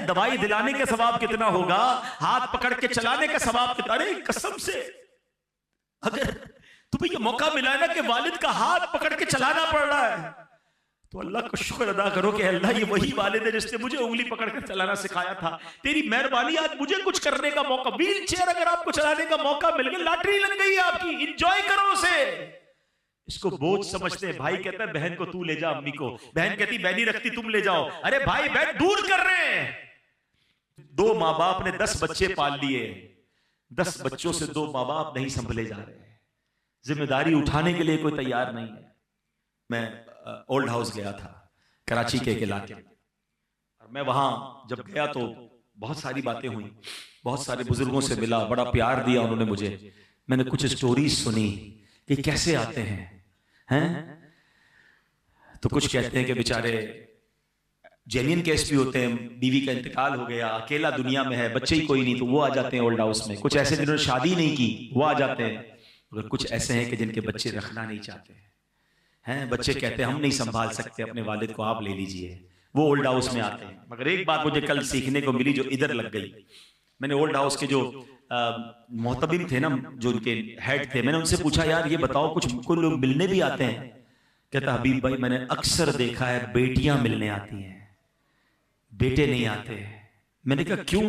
دوائی دلانے کا ثواب کتنا ہوگا؟ ہاتھ پکڑ کے چلانے کا ثواب کتنا؟ ارے قسم سے، اگر تمہیں یہ موقع ملا ہے نا کہ والد کا ہاتھ پکڑ کے چلانا پڑ رہا ہے تو اللہ کا شکر ادا کرو کہ اللہ یہ وہی والد ہے جس نے مجھے انگلی پکڑ کر چلانا سکھایا تھا۔ تیری مہربانی آج مجھے کچھ کرنے کا موقع، ویل چیئر اگر آپ کو چلانے کا موقع مل گیا، لاٹری لگ گئی ہے آپ کی، انجوائے کرو اسے۔ اس کو بوجھ سمجھتے ہیں، بھائی کہتا ہے بہن کو تو لے جا امی کو، بہن کہتی بہنی رکھتی تم لے جاؤ، ارے بھائی بہن دور کر رہے ہیں۔ 2 ماں باپ نے 10 بچے پال لیے، 10 بچوں سے 2 ماں باپ نہیں سنبھلے جا رہے، ذمہ داری اٹھانے کے لیے کوئی تیار نہیں ہے۔ میں اولڈ ہاؤس گیا تھا کراچی کے ایک علاقے میں، اور میں وہاں جب گیا تو بہت ساری باتیں ہوئیں، بہت سارے بزرگوں سے ملا، بڑا پیار دیا انہوں نے مجھے۔ میں نے کچھ سٹوریز سنی کہ کیسے آتے ہیں، تو کچھ کہتے ہیں کہ بیچارے جینین کیس بھی ہوتے ہیں، بیوی کا انتقال ہو گیا، اکیلا دنیا میں ہے، بچے ہی کوئی نہیں تو وہ آ جاتے ہیں اولڈ ہاؤس میں۔ کچھ ایسے جنہوں نے شادی نہیں کی وہ آ جاتے ہیں، اور کچھ ایسے ہیں کہ جن کے بچے رکھنا نہیں چاہتے ہیں، بچے کہتے ہیں ہم نہیں سنبھال سکتے اپنے والد کو، آپ لے لیجئے، وہ اولڈ ہاؤس میں آتے ہیں۔ مگر ایک بات مجھے کل سیکھنے کو ملی جو ادھر لگ گئی۔ میں نے اولڈ ہاؤس کے جو محتمم تھے نا، جو ان کے ہیڈ تھے، میں نے ان سے پوچھا یار یہ بتاؤ کچھ کوئی لوگ ملنے بھی آتے ہیں؟ کہتا حبیب بھائی میں نے اکثر دیکھا ہے بیٹیاں ملنے آتی ہیں، بیٹے نہیں آتے۔ میں نے کہا کیوں؟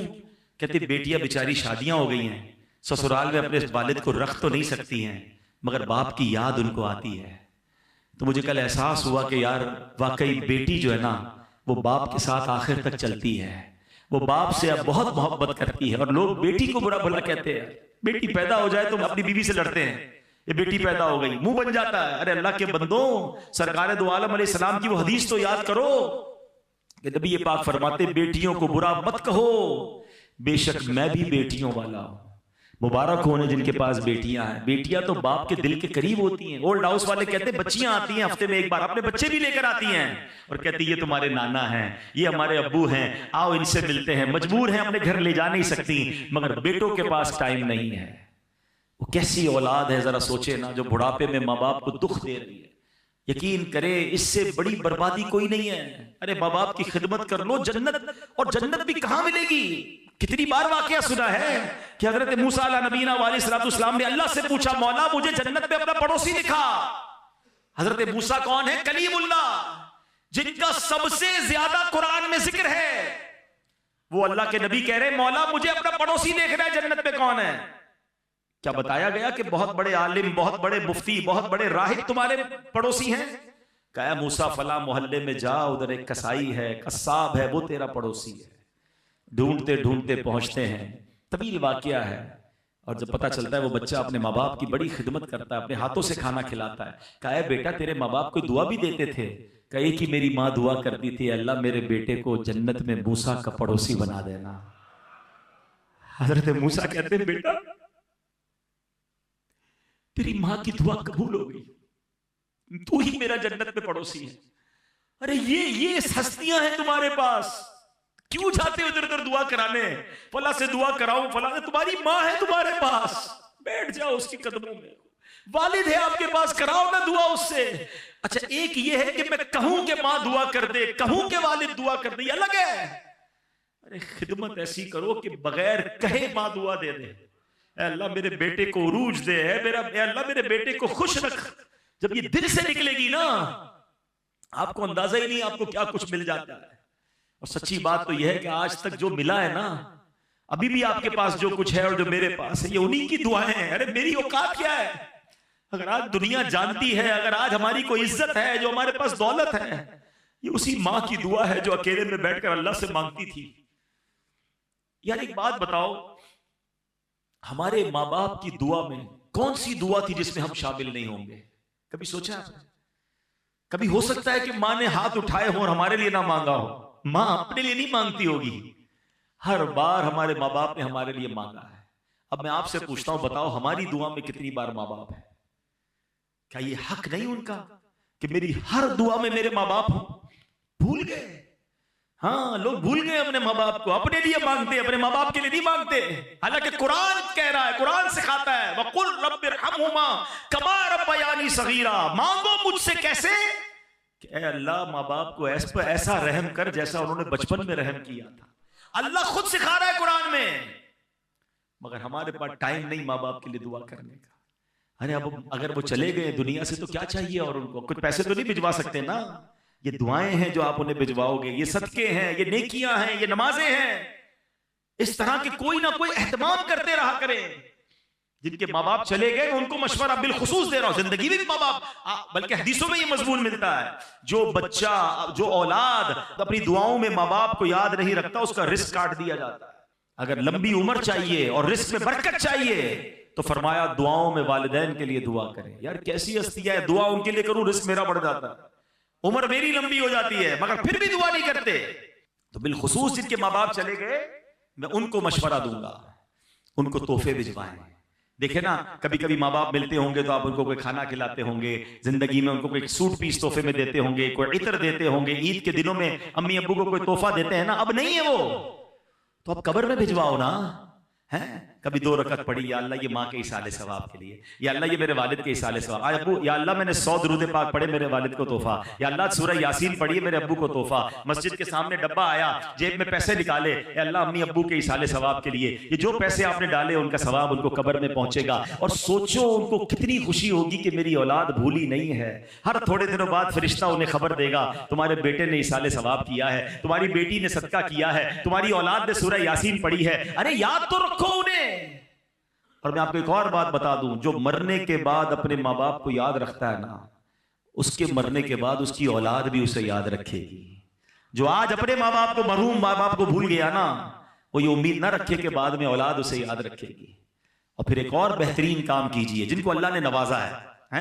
کہتے بیٹیاں بیچاری شادیاں ہو گئی ہیں، سسرال میں اپنے والد کو رکھ تو نہیں سکتی ہیں، مگر باپ کی یاد ان کو آتی ہے۔ تو مجھے کل احساس ہوا کہ یار واقعی بیٹی جو ہے نا وہ باپ کے ساتھ آخر تک چلتی ہے، وہ باپ سے اب بہت محبت کرتی ہے۔ اور لوگ بیٹی کو برا بھلا کہتے ہیں، بیٹی پیدا ہو جائے تو اپنی بیوی سے لڑتے ہیں، یہ بیٹی پیدا ہو گئی، منہ بن جاتا ہے۔ ارے اللہ کے بندوں، سرکار دو عالم علیہ السلام کی وہ حدیث تو یاد کرو کہ نبی پاک فرماتے بیٹیوں کو برا مت کہو، بے شک میں بھی بیٹیوں والا ہوں۔ مبارک ہونے جن کے پاس بیٹیاں ہیں، بیٹیاں تو باپ کے دل کے قریب ہوتی ہیں۔ اولڈ ہاؤس والے کہتے ہیں بچیاں آتی ہیں ہفتے میں ایک بار، اپنے بچے بھی لے کر آتی ہیں اور کہتی یہ تمہارے نانا ہیں، یہ ہمارے ابو ہیں، آؤ ان سے ملتے ہیں۔ مجبور ہیں اپنے گھر لے جا نہیں سکتی، مگر بیٹوں کے پاس ٹائم نہیں ہے۔ وہ کیسی اولاد ہے ذرا سوچے نا، جو بڑھاپے میں ماں باپ کو دکھ دے رہی ہے۔ یقین کرے اس سے بڑی بربادی کوئی نہیں ہے۔ ارے ماں باپ کی خدمت کر لو، جنت، اور جنت بھی کہاں ملے گی؟ کتنی بار واقعہ سنا ہے کہ حضرت موسیٰ علیہ نبینا علیہ السلام نے اللہ سے پوچھا مولا مجھے جنت میں اپنا پڑوسی دکھا۔ حضرت موسیٰ کون ہے؟ کلیم اللہ، جن کا سب سے زیادہ قرآن میں ذکر ہے۔ وہ اللہ کے نبی کہہ رہے مولا مجھے اپنا پڑوسی دیکھنا ہے، جنت میں کون ہے؟ کیا بتایا گیا کہ بہت بڑے عالم، بہت بڑے مفتی، بہت بڑے راہب تمہارے پڑوسی ہیں؟ کہا موسیٰ فلاں محلے میں جا، ادھر ایک کسائی ہے، قصاب ہے، وہ تیرا پڑوسی ہے۔ ڈھونڈتے ڈھونڈتے پہنچتے ہیں، طویل واقعہ ہے، اور جب پتہ چلتا ہے وہ بچہ اپنے ماں باپ کی بڑی خدمت کرتا ہے، اپنے ہاتھوں سے کھانا کھلاتا ہے۔ کہا بیٹا تیرے ماں باپ کوئی دعا بھی دیتے تھے؟ کہا کہ میری ماں دعا کرتی تھی اللہ میرے بیٹے کو جنت میں موسیٰ کا پڑوسی بنا دینا۔ حضرت موسیٰ کہتے ہیں بیٹا تیری ماں کی دعا قبول ہو گئی، تو ہی میرا جنت میں پڑوسی ہے۔ ارے یہ ہستیاں ہیں تمہارے پاس، کیوں جاتے ہو ادھر ادھر دعا کرانے؟ فلاں سے دعا کراؤں، فلاں سے، تمہاری ماں ہے تمہارے پاس، بیٹھ جاؤ اس کی قدموں میں۔ والد ہے آپ کے پاس، کراؤ نہ دعا اس سے۔ اچھا ایک یہ ہے کہ میں کہوں کہ ماں دعا کر دے، کہوں کہ والد دعا کر دے، یہ الگ ہے۔ ارے خدمت ایسی کرو کہ بغیر کہے ماں دعا دے دے، اے اللہ میرے بیٹے کو عروج دے، اے اللہ میرے بیٹے کو خوش رکھ۔ جب یہ دل سے نکلے گی نا، آپ کو اندازہ ہی نہیں آپ کو کیا کچھ مل جاتا ہے۔ اور سچی بات تو یہ ہے کہ آج تک جو ملا ہے نا ابھی بھی آپ کے پاس جو کچھ ہے اور جو میرے پاس ہے یہ انہی کی دعائیں ہیں. ارے میری اوقات کیا ہے؟ اگر آج دنیا جانتی ہے، اگر آج ہماری کوئی عزت ہے، جو ہمارے پاس دولت ہے، یہ اسی ماں کی دعا ہے جو اکیلے میں بیٹھ کر اللہ سے مانگتی تھی. یار ایک بات بتاؤ، ہمارے ماں باپ کی دعا میں کون سی دعا تھی جس میں ہم شامل نہیں ہوں گے؟ کبھی سوچا آپ نے؟ کبھی ہو سکتا ہے کہ ماں نے ہاتھ اٹھائے ہوں اور ہمارے لیے نہ مانگا ہو. ماں اپنے لیے نہیں مانگتی ہوگی، ہر بار ہمارے ماں باپ نے ہمارے لیے مانگا ہے. اب میں آپ سے پوچھتا ہوں، بتاؤ ہماری دعا میں کتنی بار ماں باپ ہے؟ کیا یہ حق نہیں ان کا کہ میری ہر دعا میں میرے ماں باپ ہوں؟ بھول گئے. ہاں لوگ بھول گئے اپنے ماں باپ کو، اپنے لیے مانگتے، اپنے ماں باپ کے لیے نہیں مانگتے. حالانکہ قرآن کہہ رہا ہے، قرآن سکھاتا ہے وَقُلْ رَبِّ ارْحَمْهُمَا كَمَا رَبَّيَانِي صَغِيرًا. مانگو مجھ سے کیسے کہ اے اللہ ماں باپ کو ایسا رحم کر جیسا انہوں نے بچپن میں رحم کیا تھا. اللہ خود سکھا رہا ہے قرآن میں، مگر ہمارے پاس ٹائم نہیں ماں باپ کے لیے دعا کرنے کا. ارے اب اگر وہ چلے گئے دنیا سے تو کیا چاہیے، اور ان کو کچھ پیسے تو نہیں بھجوا سکتے نا. یہ دعائیں ہیں جو آپ انہیں بھجواؤ گے، یہ صدقے ہیں، یہ نیکیاں ہیں، یہ نمازیں ہیں. اس طرح کے کوئی نہ کوئی اہتمام کرتے رہا کریں. جن کے ماں باپ چلے گئے ان کو مشورہ بالخصوص دے رہا ہوں، زندگی میں بھی ماں باپ، بلکہ حدیثوں میں یہ مضمون ملتا ہے، جو بچہ، جو اولاد اپنی دعاؤں میں ماں باپ کو یاد نہیں رکھتا اس کا رزق کاٹ دیا جاتا ہے. اگر لمبی عمر چاہیے اور رزق میں برکت چاہیے تو فرمایا دعاؤں میں والدین کے لیے دعا کریں. یار کیسی ہستی ہے، دعا ان کے لیے کروں رزق میرا بڑھ جاتا ہے، عمر میری لمبی ہو جاتی ہے، مگر پھر بھی دعا نہیں کرتے. تو بالخصوص جن کے ماں باپ چلے گئے میں ان کو مشورہ دوں گا، ان کو تحفے بھجوائیں. دیکھیں نا کبھی کبھی ماں باپ ملتے ہوں گے تو آپ ان کو کوئی کھانا کھلاتے ہوں گے، زندگی میں ان کو کوئی سوٹ پیس تحفے میں دیتے ہوں گے، کوئی عطر دیتے ہوں گے، عید کے دنوں میں امی ابو کو کوئی تحفہ دیتے ہیں نا. اب نہیں ہے وہ تو اب قبر میں بھجواؤ نا. کبھی 2 رکعت پڑھی، یا اللہ یہ ماں کے ایصال ثواب کے لیے، یا اللہ یہ میرے والد کے ایصال ثواب. آج ابو یا اللہ میں نے 100 درود پاک پڑھے میرے والد کو تحفہ، یا اللہ سورہ یاسین پڑھی میرے ابو کو تحفہ. مسجد کے سامنے ڈبہ آیا، جیب میں پیسے نکالے، اے اللہ امی ابو کے ایصال ثواب کے لیے. یہ جو پیسے آپ نے ڈالے ان کا ثواب ان کو قبر میں پہنچے گا. اور سوچو ان کو کتنی خوشی ہوگی کہ میری اولاد بھولی نہیں ہے. ہر تھوڑے دنوں بعد فرشتہ انہیں خبر دے گا تمہارے بیٹے نے ایصال ثواب کیا ہے، تمہاری بیٹی نے صدقہ کیا ہے، تمہاری اولاد نے سورہ یاسین پڑھی ہے. ارے یاد تو رکھو انہیں. اور میں آپ کو ایک اور بات بتا دوں، جو مرنے کے بعد اپنے ماں باپ کو یاد رکھتا ہے نا، اس کے مرنے کے بعد اس کی اولاد بھی اسے یاد رکھے گی. جو آج اپنے ماں باپ کو، مرحوم ماں باپ کو بھول گیا نا، وہ یہ امید نہ رکھے کہ بعد میں اولاد اسے یاد رکھے گی. اور پھر ایک اور بہترین کام کیجئے جن کو اللہ نے نوازا ہے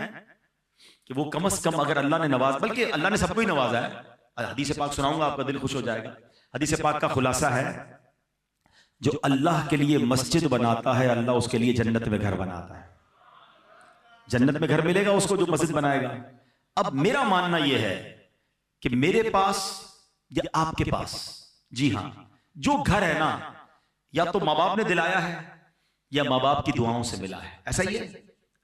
کہ وہ کم از کم، اگر اللہ نے نواز، بلکہ اللہ نے سب کو ہی نوازا ہے. حدیث پاک سناؤں گا، آپ کا دل خوش ہو جائے گا. حدیث پاک کا خلاصہ ہے، جو اللہ کے لیے مسجد بناتا ہے اللہ اس کے لیے جنت میں گھر بناتا ہے. جنت میں گھر ملے گا اس کو جو مسجد بنائے گا. اب میرا ماننا یہ ہے کہ میرے پاس یا آپ کے پاس، جی ہاں، جو گھر ہے نا، یا تو ماں باپ نے دلایا ہے یا ماں باپ کی دعاؤں سے ملا ہے. ایسا ہی ہے،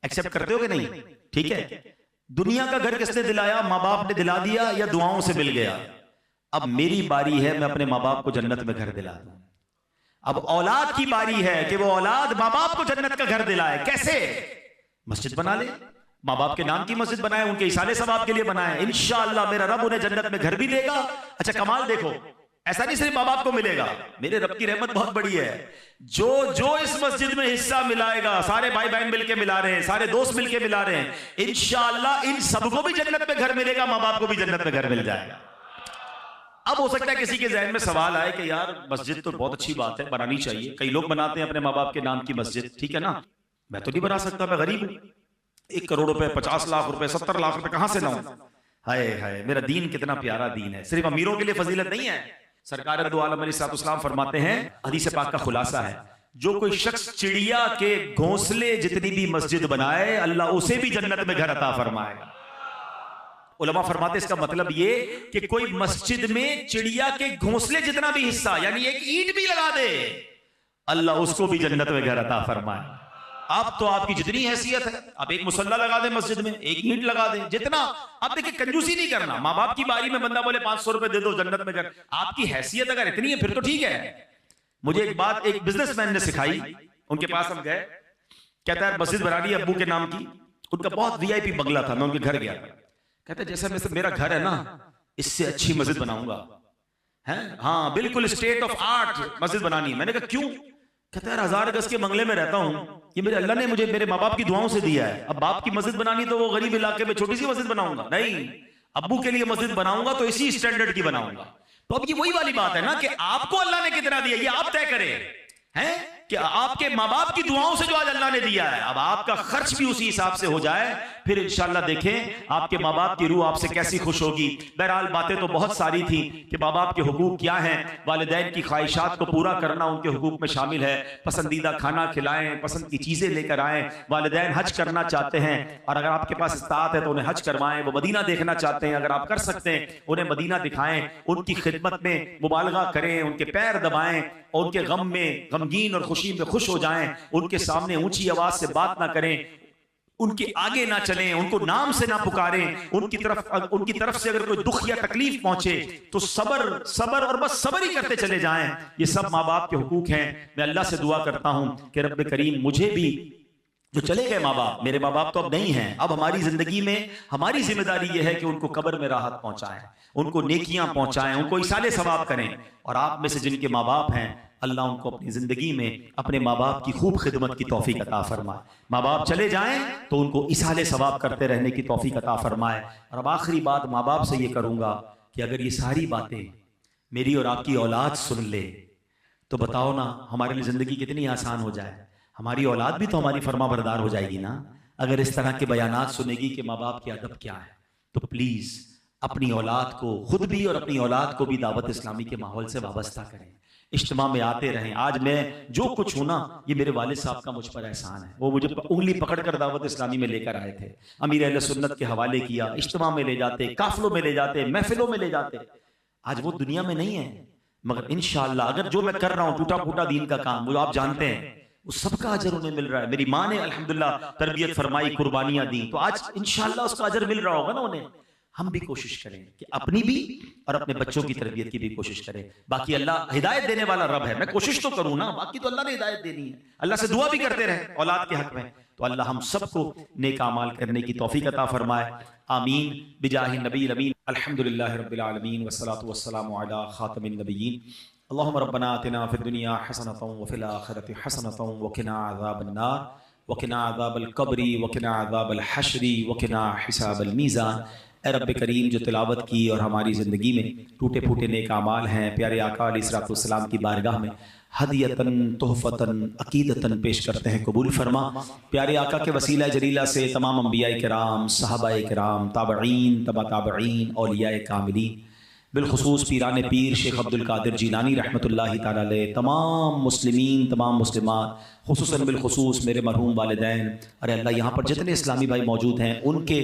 ایکسپٹ کرتے ہو کہ نہیں؟ ٹھیک ہے. دنیا کا گھر کس نے دلایا؟ ماں باپ نے دلا دیا یا دعاؤں سے مل گیا. اب میری باری ہے میں اپنے ماں باپ کو جنت میں گھر دلا دوں. اب اولاد کی باری ہے کہ وہ اولاد ماں باپ کو جنت کا گھر دلائے. کیسے؟ مسجد بنا لے، ماں باپ کے نام کی مسجد بنائے، ان کے ایصال ثواب کے لیے بنائے. انشاءاللہ میرا رب انہیں جنت میں گھر بھی دے گا. اچھا کمال دیکھو، ایسا نہیں صرف ماں باپ کو ملے گا، میرے رب کی رحمت بہت بڑی ہے. جو اس مسجد میں حصہ ملائے گا، سارے بھائی بہن مل کے ملا رہے ہیں، سارے دوست مل کے ملا رہے ہیں، انشاءاللہ ان سب کو بھی جنت میں گھر ملے گا، ماں باپ کو بھی جنت میں گھر مل جائے گا. اب ہو سکتا ہے کسی کے ذہن میں سوال آئے کہ یار مسجد تو بہت اچھی بات ہے، بنانی چاہیے. کئی لوگ بناتے ہیں اپنے ماں باپ کے نام کی مسجد، ٹھیک ہے نا. میں تو نہیں بنا سکتا، میں غریب ہوں. 1 کروڑ روپے، 50 لاکھ روپے، 70 لاکھ روپے کہاں سے لاؤں؟ ہائے ہائے، میرا دین کتنا پیارا دین ہے. صرف امیروں کے لیے فضیلت نہیں ہے. سرکار دو عالم علیہ السلام فرماتے ہیں، حدیث پاک کا خلاصہ ہے، جو کوئی شخص چڑیا کے گھونسلے جتنی بھی مسجد بنائے اللہ اسے بھی جنت میں گھر عطا فرمائے گا. علماء فرماتے ہیں اس کا مطلب یہ کہ کوئی مسجد میں چڑیا کے گھونسلے جتنا بھی حصہ، یعنی ایک اینٹ بھی لگا دے، اللہ اس کو بھی جنت میں گھر عطا فرمائے. آپ تو آپ کی جتنی حیثیت ہے، آپ ایک مصلی لگا دیں مسجد میں، ایک اینٹ لگا دیں، جتنا آپ دیکھیں کنجوسی نہیں کرنا. ماں باپ کی باری میں بندہ بولے 500 روپے دے دو جنت میں گھر، آپ کی حیثیت اگر اتنی ہے پھر تو ٹھیک ہے. مجھے ایک بات ایک بزنس مین نے سکھائی، ان کے پاس ہم گئے، کہتا ہے مسجد بنا دی ابو کے نام کی. ان کا بہت وی آئی پی بنگلہ تھا، میں ان کے گھر گیا. کہتا ہے جیسا میرا گھر ہے نا، اس سے اچھی مسجد بناؤں گا. ہاں بالکل اسٹیٹ آف آرٹ مسجد بنانی ہے. میں نے کہا کیوں؟ کہتا ہے 1000 گز کے بنگلے میں رہتا ہوں, یہ میرے اللہ نے مجھے میرے ماں باپ کی دعاؤں سے دیا ہے. اب باپ کی مسجد بنانی تو وہ غریب علاقے میں چھوٹی سی مسجد بناؤں گا؟ نہیں, ابو کے لیے مسجد بناؤں گا تو اسی اسٹینڈرڈ کی بناؤں گا. تو اب یہ وہی والی بات ہے نا کہ آپ کو اللہ نے کتنا دیا یہ آپ طے کریں ہیں کہ آپ کے ماں باپ کی دعاؤں سے جو آج اللہ نے دیا ہے, اب آپ کا خرچ بھی اسی حساب سے ہو جائے, پھر انشاءاللہ دیکھیں آپ کے ماں باپ کی روح آپ سے کیسی خوش ہوگی. بہرحال باتیں تو بہت ساری تھیں کہ ماں باپ کے حقوق کیا ہیں, والدین کی خواہشات کو پورا کرنا ان کے حقوق میں شامل ہے. پسندیدہ کھانا کھلائیں, پسند کی چیزیں لے کر آئیں. والدین حج کرنا چاہتے ہیں اور اگر آپ کے پاس استطاعت ہے تو انہیں حج کروائیں. وہ مدینہ دیکھنا چاہتے ہیں, اگر آپ کر سکتے ہیں انہیں مدینہ دکھائیں, ان کی خدمت میں مبالغہ کریں, ان کے پیر دبائیں, اور ان کے غم میں غمگین اور خوشی میں خوش ہو جائیں. ان کے سامنے اونچی آواز سے بات نہ کریں, ان کے آگے نہ چلیں, ان کو نام سے نہ پکاریں. ان کی طرف سے اگر کوئی دکھ یا تکلیف پہنچے تو صبر اور بس صبر ہی کرتے چلے جائیں. یہ سب ماں باپ کے حقوق ہیں. میں اللہ سے دعا کرتا ہوں کہ رب کریم مجھے بھی, جو چلے گئے ماں باپ, میرے ماں باپ تو اب نہیں ہیں, اب ہماری زندگی میں ہماری ذمہ داری یہ ہے کہ ان کو قبر میں راحت پہنچائیں, ان کو نیکیاں پہنچائیں, ان کو ایصال ثواب کریں. اور آپ میں سے جن کے ماں باپ ہیں اللہ ان کو اپنی زندگی میں اپنے ماں باپ کی خوب خدمت کی توفیق عطا فرمائے. ماں باپ چلے جائیں تو ان کو ایصال ثواب کرتے رہنے کی توفیق عطا فرمائے. اور اب آخری بات ماں باپ سے یہ کروں گا کہ اگر یہ ساری باتیں میری اور آپ کی اولاد سن لے تو بتاؤ نا ہمارے لیے زندگی کتنی آسان ہو جائے. ہماری اولاد بھی تو ہماری فرما بردار ہو جائے گی نا اگر اس طرح کے بیانات سنے گی کہ ماں باپ کی ادب کیا ہے. تو پلیز اپنی اولاد کو, خود بھی اور اپنی اولاد کو بھی دعوت اسلامی کے ماحول سے وابستہ کریں, اجتماع میں آتے رہیں. آج میں جو کچھ ہوں نا یہ میرے والد صاحب کا مجھ پر احسان ہے. وہ مجھے انگلی پکڑ کر دعوت اسلامی میں لے کر آئے تھے, امیر اہل سنت کے حوالے کیا, اجتماع میں لے جاتے, قافلوں میں لے جاتے, محفلوں میں لے جاتے. آج وہ دنیا میں نہیں ہے, مگر انشاءاللہ اگر جو میں کر رہا ہوں ٹوٹا پھوٹا دین کا کام, وہ آپ جانتے ہیں, وہ سب کا اجر انہیں مل رہا ہے. میری ماں نے الحمدللہ تربیت فرمائی, قربانیاں دیں, تو آج انشاءاللہ اس کا اجر مل رہا ہوگا نا انہیں. ہم بھی کوشش کریں کہ اپنی بھی اور اپنے بچوں کی تربیت کی بھی کوشش کریں. باقی اللہ ہدایت دینے والا رب ہے, میں کوشش تو کروں نا, باقی تو اللہ نے ہدایت دینی ہے. اللہ سے دعا بھی کرتے رہیں اولاد کے حق میں. تو اللہ ہم سب کو نیک اعمال کرنے کی توفیق عطا فرمائے. آمین بجاہ النبی الامین. الحمدللہ رب العالمین والصلاة والسلام علی خاتم النبیین. اللهم ربنا آتنا في الدنيا حسنة وفي الآخرة حسنة وقنا عذاب النار وقنا عذاب القبر وقنا عذاب الحشر وقنا حساب الميزان. اے رب کریم جو تلاوت کی اور ہماری زندگی میں ٹوٹے پھوٹے نیک اعمال ہیں پیارے آقا علیہ الصلوۃ والسلام کی بارگاہ میں ہدیتاً تحفتاً عقیدتاً پیش کرتے ہیں, قبول فرما. پیارے آقا کے وسیلہ جلیلہ سے تمام انبیاء کرام, صحابہ کرام, تابعین, تبع تابعین, اولیاء کاملین, بالخصوص پیران پیر شیخ عبد القادر جیلانی رحمۃ اللہ تعالی علیہ, تمام مسلمین, تمام مسلمات, خصوصاً بالخصوص میرے مرحوم والدین. ارے اللہ یہاں پر جتنے اسلامی بھائی موجود ہیں ان کے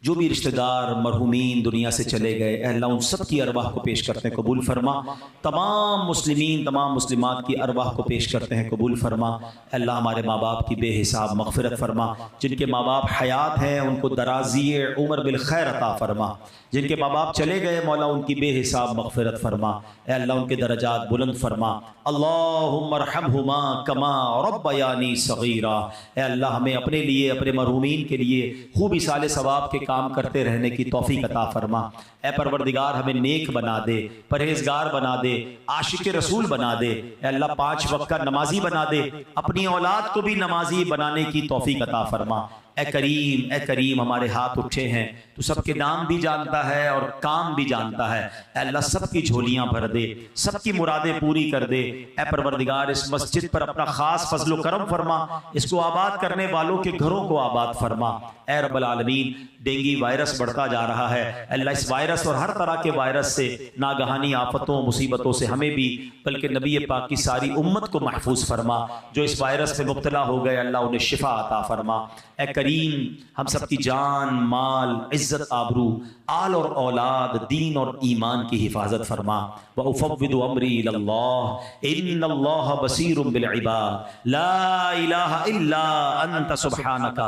جو بھی رشتہ دار مرحومین دنیا سے چلے گئے, اے اللہ ان سب کی ارواح کو پیش کرتے ہیں, قبول فرما. تمام مسلمین, تمام مسلمات کی ارواح کو پیش کرتے ہیں, قبول فرما. اے اللہ ہمارے ماں باپ کی بے حساب مغفرت فرما. جن کے ماں باپ حیات ہیں ان کو درازی عمر بالخیر عطا فرما. جن کے ماں باپ چلے گئے مولا ان کی بے حساب مغفرت فرما. اے اللہ ان کے درجات بلند فرما. اللہم ارحمہما کما ربیانی صغیرا. اے اللہ ہمیں اپنے لیے, اپنے مرحومین کے لیے خوب ایصال ثواب کے کام کرتے رہنے کی توفیق عطا فرما. اے پروردگار ہمیں نیک بنا دے, پرہیزگار بنا دے, عاشق رسول بنا دے. اے اللہ 5 وقت کا نمازی بنا دے, اپنی اولاد کو بھی نمازی بنانے کی توفیق عطا فرما. اے کریم, اے کریم, ہمارے ہاتھ اٹھے ہیں, تو سب کے نام بھی جانتا ہے اور کام بھی جانتا ہے. اے اللہ سب کی جھولیاں بھر دے, سب کی مرادیں پوری کر دے. اے پروردگار اس مسجد پر اپنا خاص فضل و کرم فرما, اس کو آباد کرنے والوں کے گھروں کو آباد فرما. اے رب العالمین ڈینگی وائرس بڑھتا جا رہا ہے, اللہ اس وائرس اور ہر طرح کے وائرس سے, ناگہانی آفتوں مصیبتوں سے ہمیں بھی بلکہ نبی پاک کی ساری امت کو محفوظ فرما. جو اس وائرس میں مبتلا ہو گئے اللہ انہیں شفا عطا فرما. اے کریم ہم سب کی جان, مال, عزت, آبرو, آل اور اولاد, دین اور ایمان کی حفاظت فرما. وَأُفَوِّضُ أَمْرِي إِلَى اللَّهِ إِنَّ اللَّهَ بَصِيرٌ بِالْعِبَادِ لَا إِلَهَ إِلَّا أَنْتَ سُبْحَانَكَ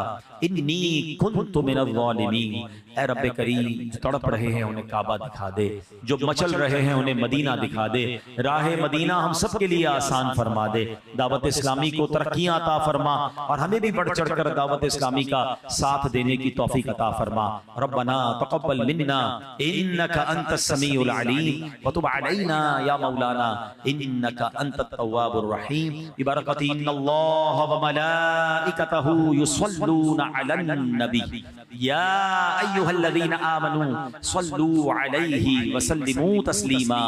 انی کنت من الظالمین، اے رب کریم جو تڑپ رہے ہیں انہیں کعبہ دکھا دے، جو مچل رہے ہیں انہیں مدینہ دکھا دے، راہ مدینہ ہم سب کے لیے آسان فرما دے، دعوت اسلامی کو ترقیاں عطا فرما اور ہمیں بھی بڑھ چڑھ کر دعوت اسلامی کا ساتھ دینے کی توفیق عطا فرما۔ ربنا تقبل منا انک انت السمیع العلیم وتب علینا یا مولانا انک انت التواب الرحیم ببرکۃ ان اللہ وملائکتہ یصلون علی النبی یا ایھا الذین آمنوا صلوا علیہ وسلموا تسلیما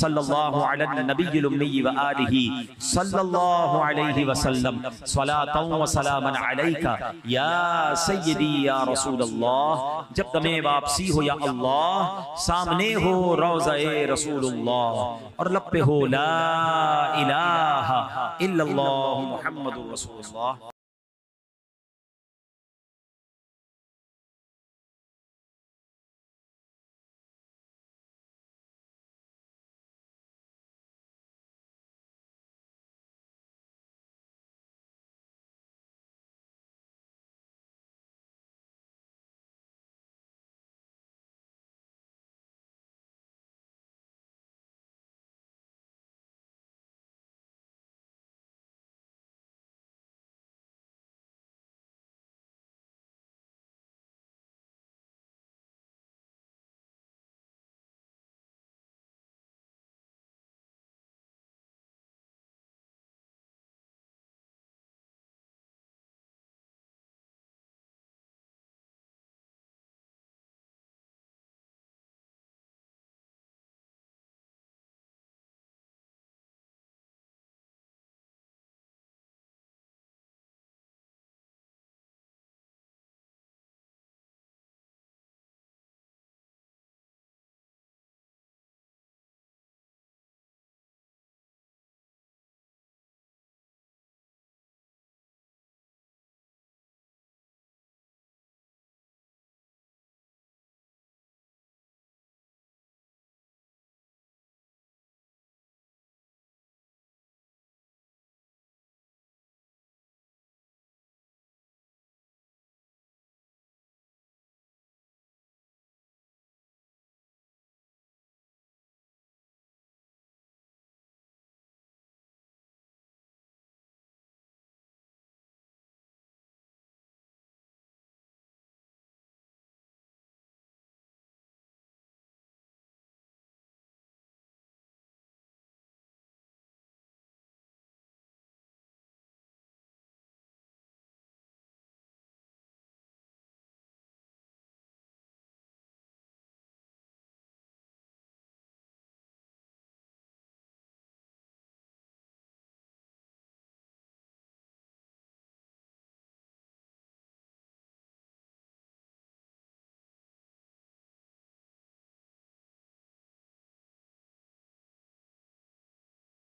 صلی اللہ علی النبی الامی وآلہ صلی اللہ علیہ وسلم صلاۃ و سلاما علیک یا سیدی یا رسول اللہ۔ جب تمہیں واپسی ہو یا اللہ، سامنے ہو روضہ رسول اللہ اور لب پہ ہو لا الہ الا اللہ محمد رسول اللہ۔